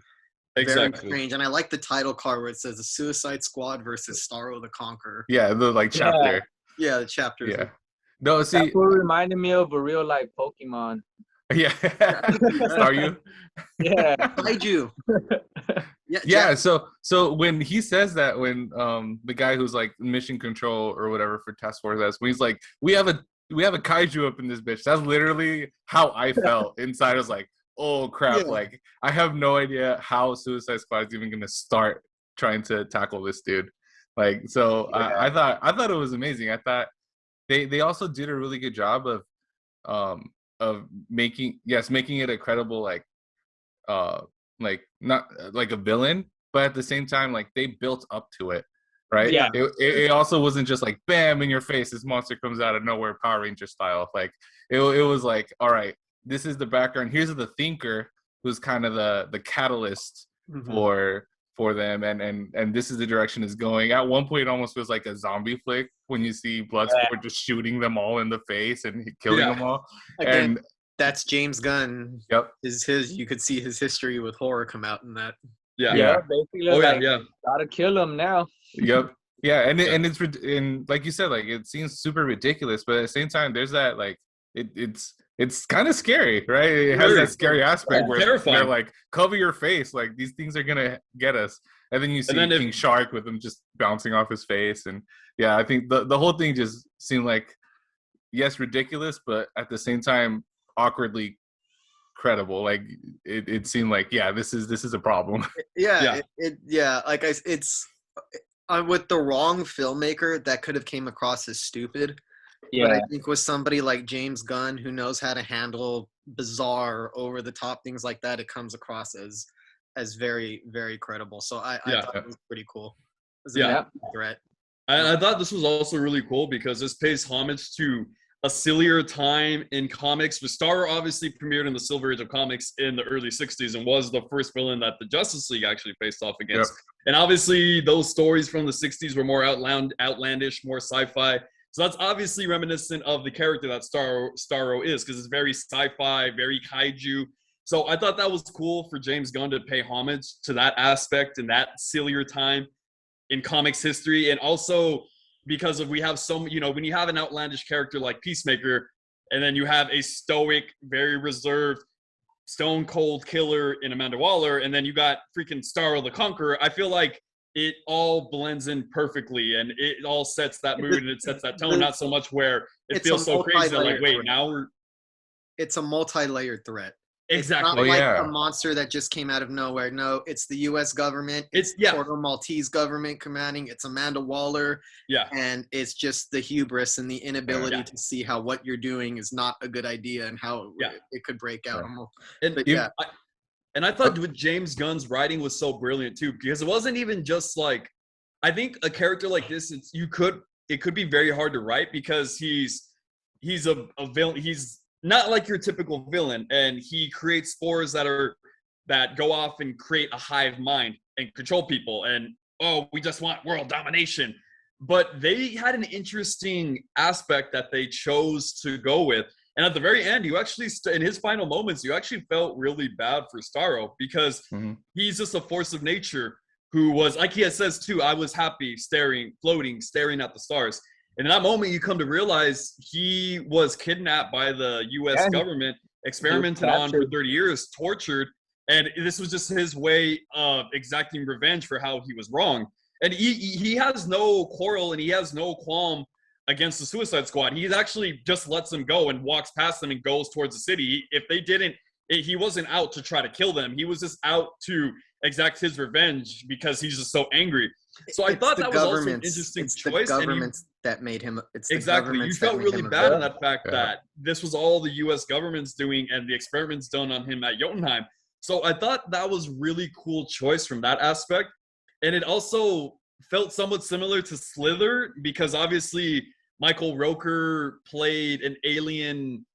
very strange. And I like the title card where it says The Suicide Squad versus Starro the Conqueror. Yeah, the chapter. Yeah, the chapter. Yeah. No, see, that's what reminded me of a real life Pokemon. Yeah. Are you? Yeah. Kaiju. Yeah. So when he says that, when the guy who's like mission control or whatever for Task Force S, when he's like, we have a kaiju up in this bitch. That's literally how I felt inside. I was like, oh crap! Yeah. Like I have no idea how Suicide Squad is even gonna start trying to tackle this dude. Like so, I thought it was amazing. I thought they also did a really good job of making it a credible like not like a villain, but at the same time like they built up to it, right? Yeah. It also wasn't just like bam in your face, this monster comes out of nowhere Power Ranger style. Like it was like, all right, this is the background, here's the thinker who's kind of the catalyst for them, and this is the direction it's going. At one point it almost feels like a zombie flick when you see Bloodsport just shooting them all in the face and killing them all. Again, And that's James Gunn. yep. You could see his history with horror come out in that. Yeah. Basically, gotta kill him now. Yep. Yeah, and like you said, like it seems super ridiculous, but at the same time, there's that like it's kind of scary, right? It has that scary aspect where terrifying. They're like, cover your face, like these things are gonna get us, and then you see King Shark with him just bouncing off his face, and yeah, I think the whole thing just seemed like, yes, ridiculous, but at the same time awkwardly credible. Like it seemed like, yeah, this is a problem. It's with the wrong filmmaker that could have came across as stupid. Yeah. But I think with somebody like James Gunn who knows how to handle bizarre, over the top things like that, it comes across as very, very credible. So I thought it was pretty cool. It was a threat. And I thought this was also really cool because this pays homage to a sillier time in comics. The Starro obviously premiered in the Silver Age of comics in the early 60s and was the first villain that the Justice League actually faced off against. Yep. And obviously those stories from the 60s were more outlandish, more sci-fi. So that's obviously reminiscent of the character that Starro is, because it's very sci-fi, very kaiju. So I thought that was cool for James Gunn to pay homage to that aspect in that sillier time in comics history. And also because we have when you have an outlandish character like Peacemaker, and then you have a stoic, very reserved, stone cold killer in Amanda Waller, and then you got freaking Starro the Conqueror, I feel like it all blends in perfectly, and it all sets that mood and it sets that tone. Not so much where it feels so crazy that like, wait, now we're. It's a multi-layered threat. Exactly. It's not a monster that just came out of nowhere. No, it's the U.S. government. It's Porto Maltese government commanding. It's Amanda Waller. Yeah. And it's just the hubris and the inability to see how what you're doing is not a good idea and how it could break out. Yeah. And I thought with James Gunn's writing was so brilliant too, because it wasn't even just like, I think a character like this, it could be very hard to write because he's a villain. He's not like your typical villain, and he creates spores that go off and create a hive mind and control people, and we just want world domination. But they had an interesting aspect that they chose to go with, and at the very end, you actually in his final moments, you actually felt really bad for Starro because he's just a force of nature who was, like he says too, I was happy floating, staring at the stars. And in that moment, you come to realize he was kidnapped by the U.S. government, experimented on for 30 years, tortured, and this was just his way of exacting revenge for how he was wrong. And he has no quarrel and he has no qualm against the Suicide Squad. He actually just lets them go and walks past them and goes towards the city. If they didn't, he wasn't out to try to kill them. He was just out to exact his revenge because he's just so angry. So I thought that was also an interesting choice. The governments that made him. Exactly. You felt really bad in that fact that this was all the U.S. government's doing and the experiments done on him at Jotunheim. So I thought that was really cool choice from that aspect. And it also felt somewhat similar to Slither because obviously Michael Rooker played an alien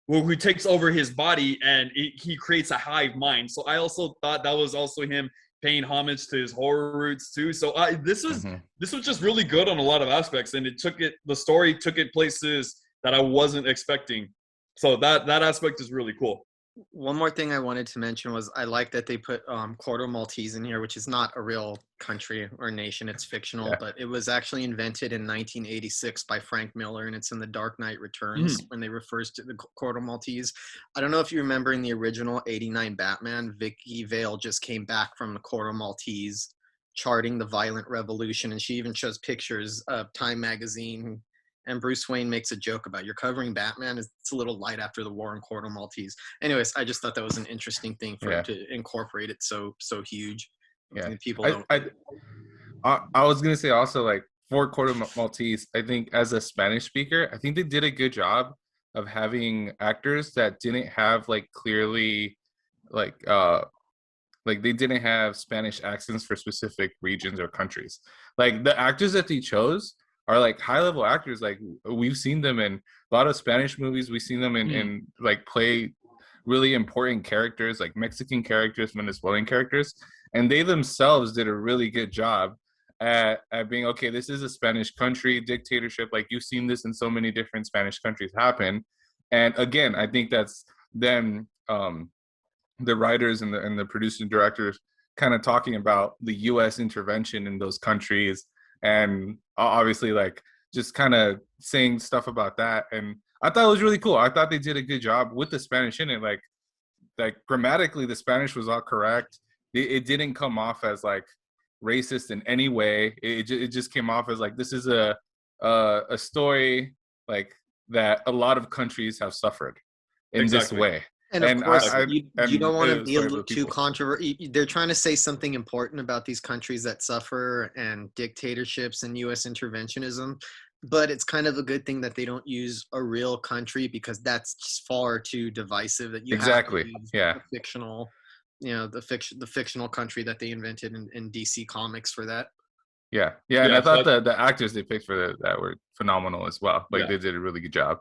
who takes over his body and he creates a hive mind. So I also thought that was also him paying homage to his horror roots too. So this was just really good on a lot of aspects, and the story took it places that I wasn't expecting. So that aspect is really cool. One more thing I wanted to mention was I like that they put Corto Maltese in here, which is not a real country or nation. It's fictional, but it was actually invented in 1986 by Frank Miller, and it's in The Dark Knight Returns when they refers to the Corto Maltese. I don't know if you remember in the original 89 Batman, Vicky Vale just came back from the Corto Maltese charting the violent revolution, and she even shows pictures of Time magazine. And Bruce Wayne makes a joke about you're covering Batman. It's a little light after the war in Corto Maltese. Anyways, I just thought that was an interesting thing for him to incorporate it so huge. Yeah, people don't. I was gonna say also, like, for Corto Maltese, I think as a Spanish speaker, I think they did a good job of having actors that didn't have like clearly like they didn't have Spanish accents for specific regions or countries. Like the actors that they chose are like high level actors. Like we've seen them in a lot of Spanish movies. We've seen them in like play really important characters, like Mexican characters, Venezuelan characters, and they themselves did a really good job at being, okay, this is a Spanish country, dictatorship. Like you've seen this in so many different Spanish countries happen. And again, I think that's then the writers and the producers and directors kind of talking about the U.S. intervention in those countries, and obviously like just kind of saying stuff about that. And I thought it was really cool. I thought they did a good job with the Spanish in it. Like grammatically, the Spanish was all correct. It didn't come off as like racist in any way. It just came off as like, this is a story like that a lot of countries have suffered in this way. And of course, you don't want to be a little too controversial. They're trying to say something important about these countries that suffer and dictatorships and U.S. interventionism, but it's kind of a good thing that they don't use a real country, because that's just far too divisive. That you have to use a fictional, the fictional country that they invented in DC Comics for that. Yeah, and I thought the actors they picked for that were phenomenal as well. Like they did a really good job.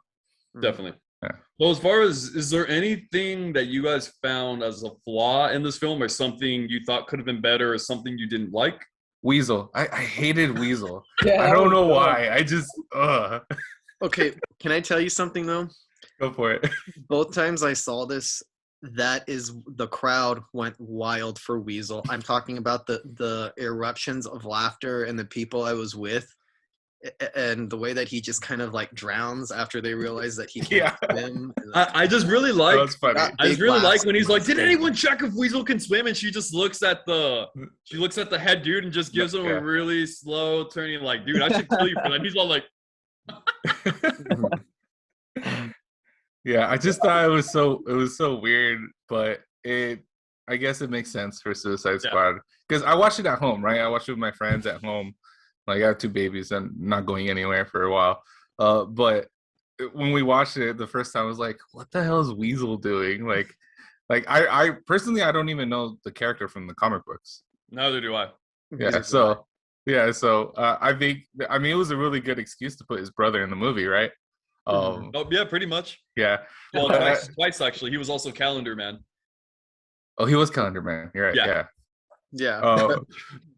Definitely. Yeah. So as far as, is there anything that you guys found as a flaw in this film, or something you thought could have been better, or something you didn't like? Weasel. I hated Weasel. I don't know why. I just Okay, can I tell you something though? Go for it. Both times I saw this, the crowd went wild for Weasel. I'm talking about the eruptions of laughter and the people I was with. And the way that he just kind of like drowns after they realize that he can't swim. I just really like. I just really like when he's like, "Did anyone check if Weasel can swim?" And she just looks at the head dude and just gives him a really slow turning, like, "Dude, I should kill you for that." And he's all like, "Yeah." I just thought it was so weird, but I guess it makes sense for Suicide Squad, because I watched it at home, right? I watched it with my friends at home. Like, I have 2 babies and not going anywhere for a while. But when we watched it the first time, I was like, what the hell is Weasel doing? Like I personally, I don't even know the character from the comic books. Neither do I. Yeah. So I think, I mean, it was a really good excuse to put his brother in the movie, right? Oh yeah, pretty much. Yeah. Well, twice actually. He was also Calendar Man. Oh, he was Calendar Man. You're right. Yeah.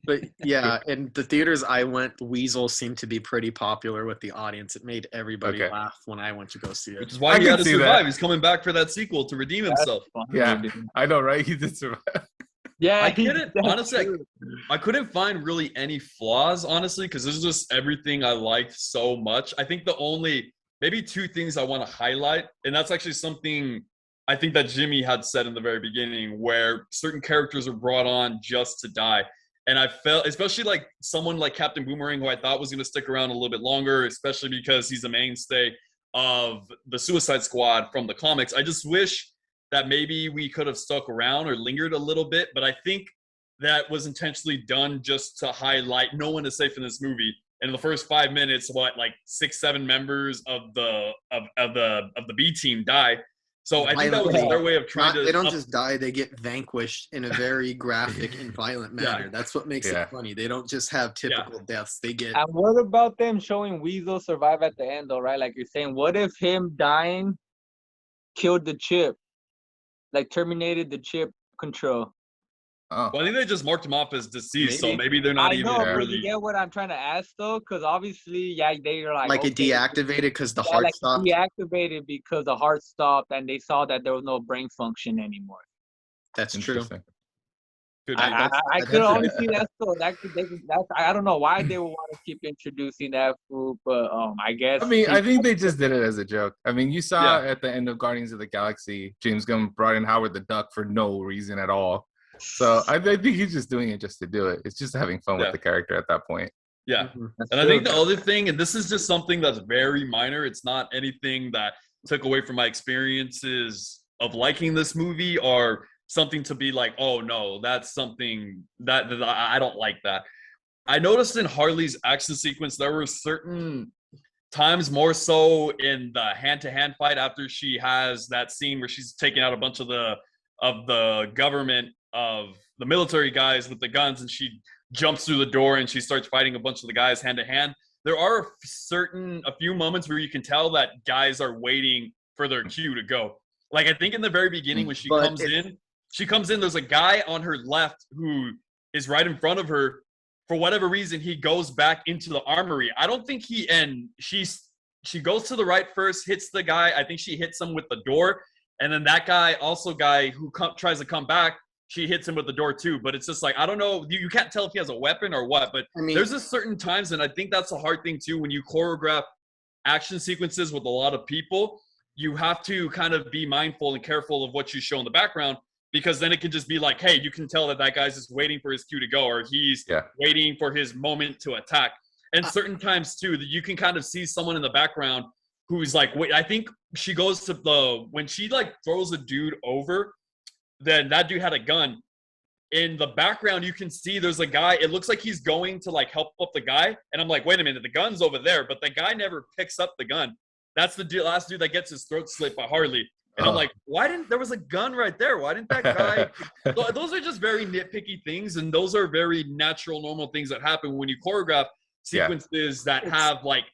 But yeah, in the theaters I went, Weasel seemed to be pretty popular with the audience. It made everybody laugh when I went to go see it. Which is why he had to survive. That. He's coming back for that sequel to redeem himself. Yeah, I know, right? He did survive. Yeah, I couldn't honestly. I couldn't find really any flaws, honestly, because this is just everything I liked so much. I think the only maybe 2 things I want to highlight, and that's actually something I think that Jimmy had said in the very beginning, where certain characters are brought on just to die. And I felt, especially like someone like Captain Boomerang, who I thought was going to stick around a little bit longer, especially because he's a mainstay of the Suicide Squad from the comics. I just wish that maybe we could have stuck around or lingered a little bit. But I think that was intentionally done just to highlight no one is safe in this movie. And in the first 5 minutes, like 6-7 members of the B team die. So I think that was their way of trying to. They don't just die; they get vanquished in a very graphic and violent manner. That's what makes it funny. They don't just have typical deaths; they get. And what about them showing Weasel survive at the end, though? Right, like you're saying, what if him dying killed the chip, like terminated the chip control? Oh, Well, I think they just marked him off as deceased, so Maybe. maybe they're not I even know, Yeah. but you really. get what I'm trying to ask though, because obviously, yeah, they are like, Like it okay, deactivated because the yeah, heart like stopped. deactivated because the heart stopped, and they saw that there was no brain function anymore. That's true. interesting. Could I- be. that's- I that's could only it. see that, so that's I don't know why they would want to keep introducing that food, but I guess I mean, I think they people, just did it as a joke. I mean, you saw Yeah. at the end of Guardians of the Galaxy, James Gunn brought in Howard the Duck for no reason at all. So I think he's just doing it just to do it. It's just having fun Yeah. with the character at that point. Yeah. Mhm. that's And I true. think the other thing, and this is just something that's very minor, it's not anything that took away from my experiences of liking this movie or something to be like, oh no, that's something that I don't like that. I noticed in Harley's action sequence, there were certain times more so in the hand-to-hand fight after she has that scene where she's taking out a bunch of the government of the military guys with the guns, and she jumps through the door and she starts fighting a bunch of the guys hand to hand. There are a few moments where you can tell that guys are waiting for their cue to go. Like I think in the very beginning when But she comes in, there's a guy on her left who is right in front of her. For whatever reason, he goes back into the armory. I don't think she goes to the right first, hits the guy. I think she hits him with the door, and then that guy who tries to come back, she hits him with the door too. But it's just like I don't know. You can't tell if he has a weapon or what. But I mean, there's just certain times, and I think that's a hard thing too when you choreograph action sequences with a lot of people. You have to kind of be mindful and careful of what you show in the background, because then it can just be like, hey, you can tell that guy's just waiting for his cue to go, or he's waiting for his moment to attack. And certain times too, that you can kind of see someone in the background who's like, wait, I think she goes to when she like throws a dude over, then that dude had a gun. In the background, you can see there's a guy. It looks like he's going to like help up the guy. And I'm like, wait a minute, the gun's over there, but the guy never picks up the gun. That's the last dude that gets his throat slit by Harley. And I'm like, why didn't there was a gun right there? Why didn't that guy? Those are just very nitpicky things, and those are very natural, normal things that happen when you choreograph sequences that have like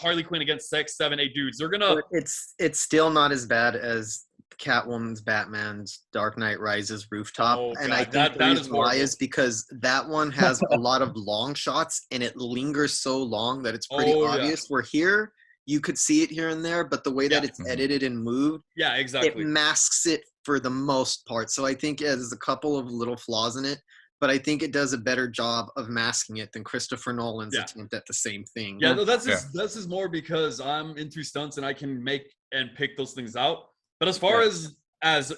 Harley Quinn against 6, 7, 8 dudes. They're gonna. It's still not as bad as Catwoman's Batman's Dark Knight Rises rooftop, and I think the reason why is because that one has a lot of long shots and it lingers so long that it's pretty obvious. Where here you could see it here and there, but the way that it's edited and moved, exactly, it masks it for the most part. So I think there's a couple of little flaws in it, but I think it does a better job of masking it than Christopher Nolan's attempt at the same thing. Yeah, no, this is more because I'm into stunts and I can make and pick those things out. But as far as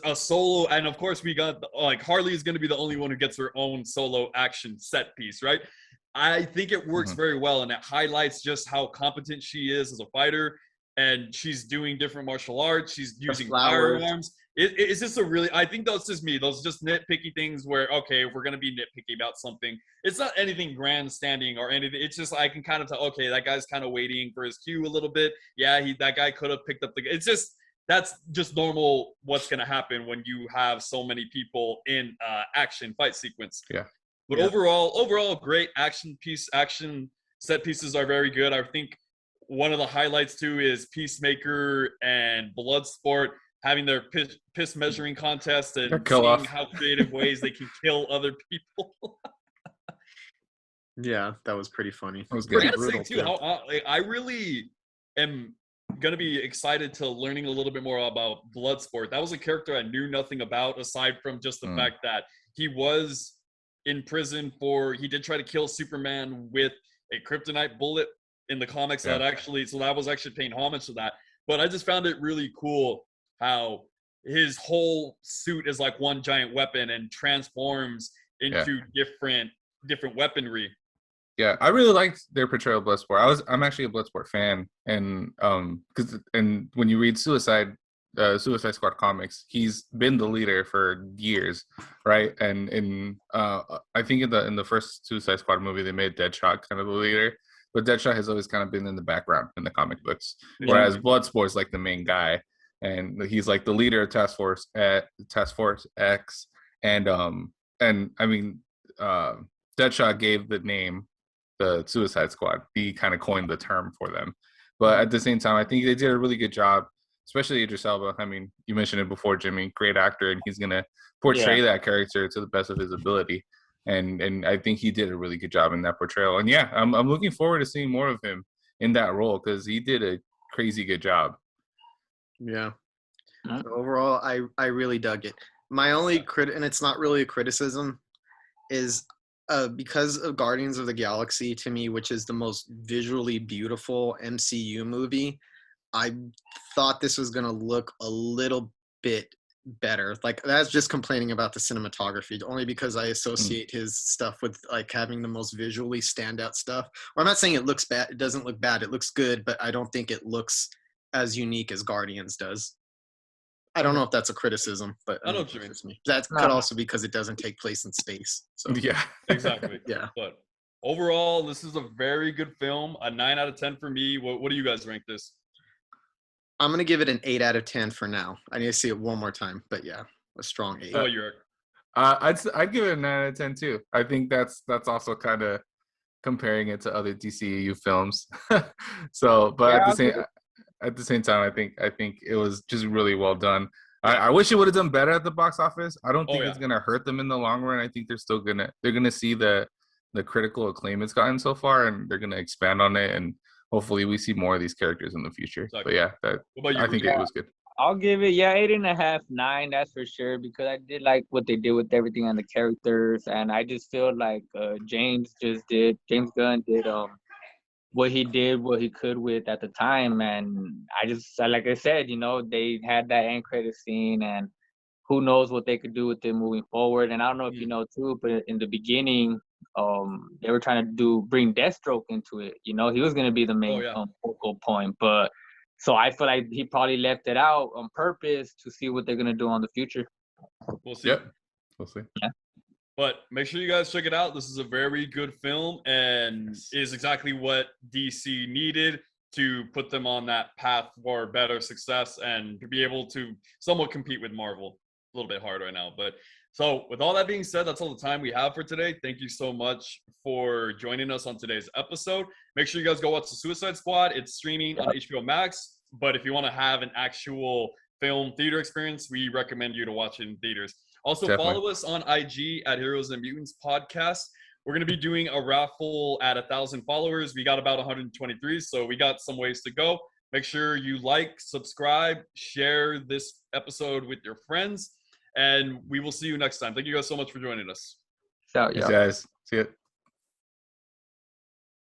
a solo, and of course we got like Harley is going to be the only one who gets her own solo action set piece, right? I think it works very well, and it highlights just how competent she is as a fighter, and she's doing different martial arts. She's using firearms. It's just I think that's just me. Those are just nitpicky things where, okay, if we're going to be nitpicky about something, it's not anything grandstanding or anything. It's just I can kind of tell, okay, that guy's kind of waiting for his cue a little bit. Yeah, that guy could have picked up it's just, that's just normal what's going to happen when you have so many people in action fight sequence. Yeah. But overall, great action set pieces are very good. I think one of the highlights too is Peacemaker and Bloodsport having their piss measuring contest and seeing how creative ways they can kill other people. Yeah, that was pretty funny. That was good. I gotta say too, I really am gonna be excited to learning a little bit more about Bloodsport. That was a character I knew nothing about aside from just the fact that he was in prison he did try to kill Superman with a kryptonite bullet in the comics. That was actually paying homage to that. But I just found it really cool how his whole suit is like one giant weapon and transforms into different weaponry. Yeah, I really liked their portrayal of Bloodsport. I'm actually a Bloodsport fan, and when you read Suicide Squad comics, he's been the leader for years, right? And I think in the first Suicide Squad movie, they made Deadshot kind of the leader, but Deadshot has always kind of been in the background in the comic books, whereas Bloodsport's like the main guy, and he's like the leader of Task Force X, and I mean, Deadshot gave the name the Suicide Squad. He kind of coined the term for them, but at the same time, I think they did a really good job especially Idris Elba. I mean, you mentioned it before, Jimmy. Great actor, and he's gonna portray that character to the best of his ability. And I think he did a really good job in that portrayal. And yeah, I'm looking forward to seeing more of him in that role because he did a crazy good job. Yeah. So overall, I really dug it. My only and it's not really a criticism, is because of Guardians of the Galaxy, to me, which is the most visually beautiful MCU movie, I thought this was going to look a little bit better. Like, that's just complaining about the cinematography, only because I associate his stuff with like having the most visually standout stuff. Or I'm not saying it looks bad. It doesn't look bad. It looks good, but I don't think it looks as unique as Guardians does. I don't know if that's a criticism, but I know what you mean. That could also be because it doesn't take place in space. So Yeah, exactly. Yeah. But overall, this is a very good film. A 9 out of 10 for me. What do you guys rank this? I'm gonna give it an 8 out of 10 for now. I need to see it one more time, but yeah, a strong 8. Oh, you're. I'd give it a 9 out of 10 too. I think that's also kind of comparing it to other DCEU films. So, but at the same time, I think it was just really well done. I wish it would have done better at the box office. I don't think it's gonna hurt them in the long run. I think they're gonna see the critical acclaim it's gotten so far, and they're gonna expand on it, and hopefully we see more of these characters in the future. Exactly. But yeah, I think it was good. I'll give it 8.5, 9. That's for sure, because I did like what they did with everything and the characters, and I just feel like James Gunn did what he could with at the time. And I just, like I said, they had that end credit scene, and who knows what they could do with it moving forward. And I don't know if you know too, but in the beginning, they were trying to bring Deathstroke into it. He was going to be the main focal point, but so I feel like he probably left it out on purpose to see what they're going to do on the future. We'll see. Yep. We'll see. Yeah. But make sure you guys check it out. This is a very good film and is exactly what DC needed to put them on that path for better success and to be able to somewhat compete with Marvel. A little bit hard right now. But so with all that being said, that's all the time we have for today. Thank you so much for joining us on today's episode. Make sure you guys go watch The Suicide Squad. It's streaming on HBO Max. But if you want to have an actual film theater experience, we recommend you to watch it in theaters. Also, follow us on IG at Heroes and Mutants Podcast. We're going to be doing a raffle at 1,000 followers. We got about 123, so we got some ways to go. Make sure you like, subscribe, share this episode with your friends, and we will see you next time. Thank you guys so much for joining us. So, Thanks, guys. See you.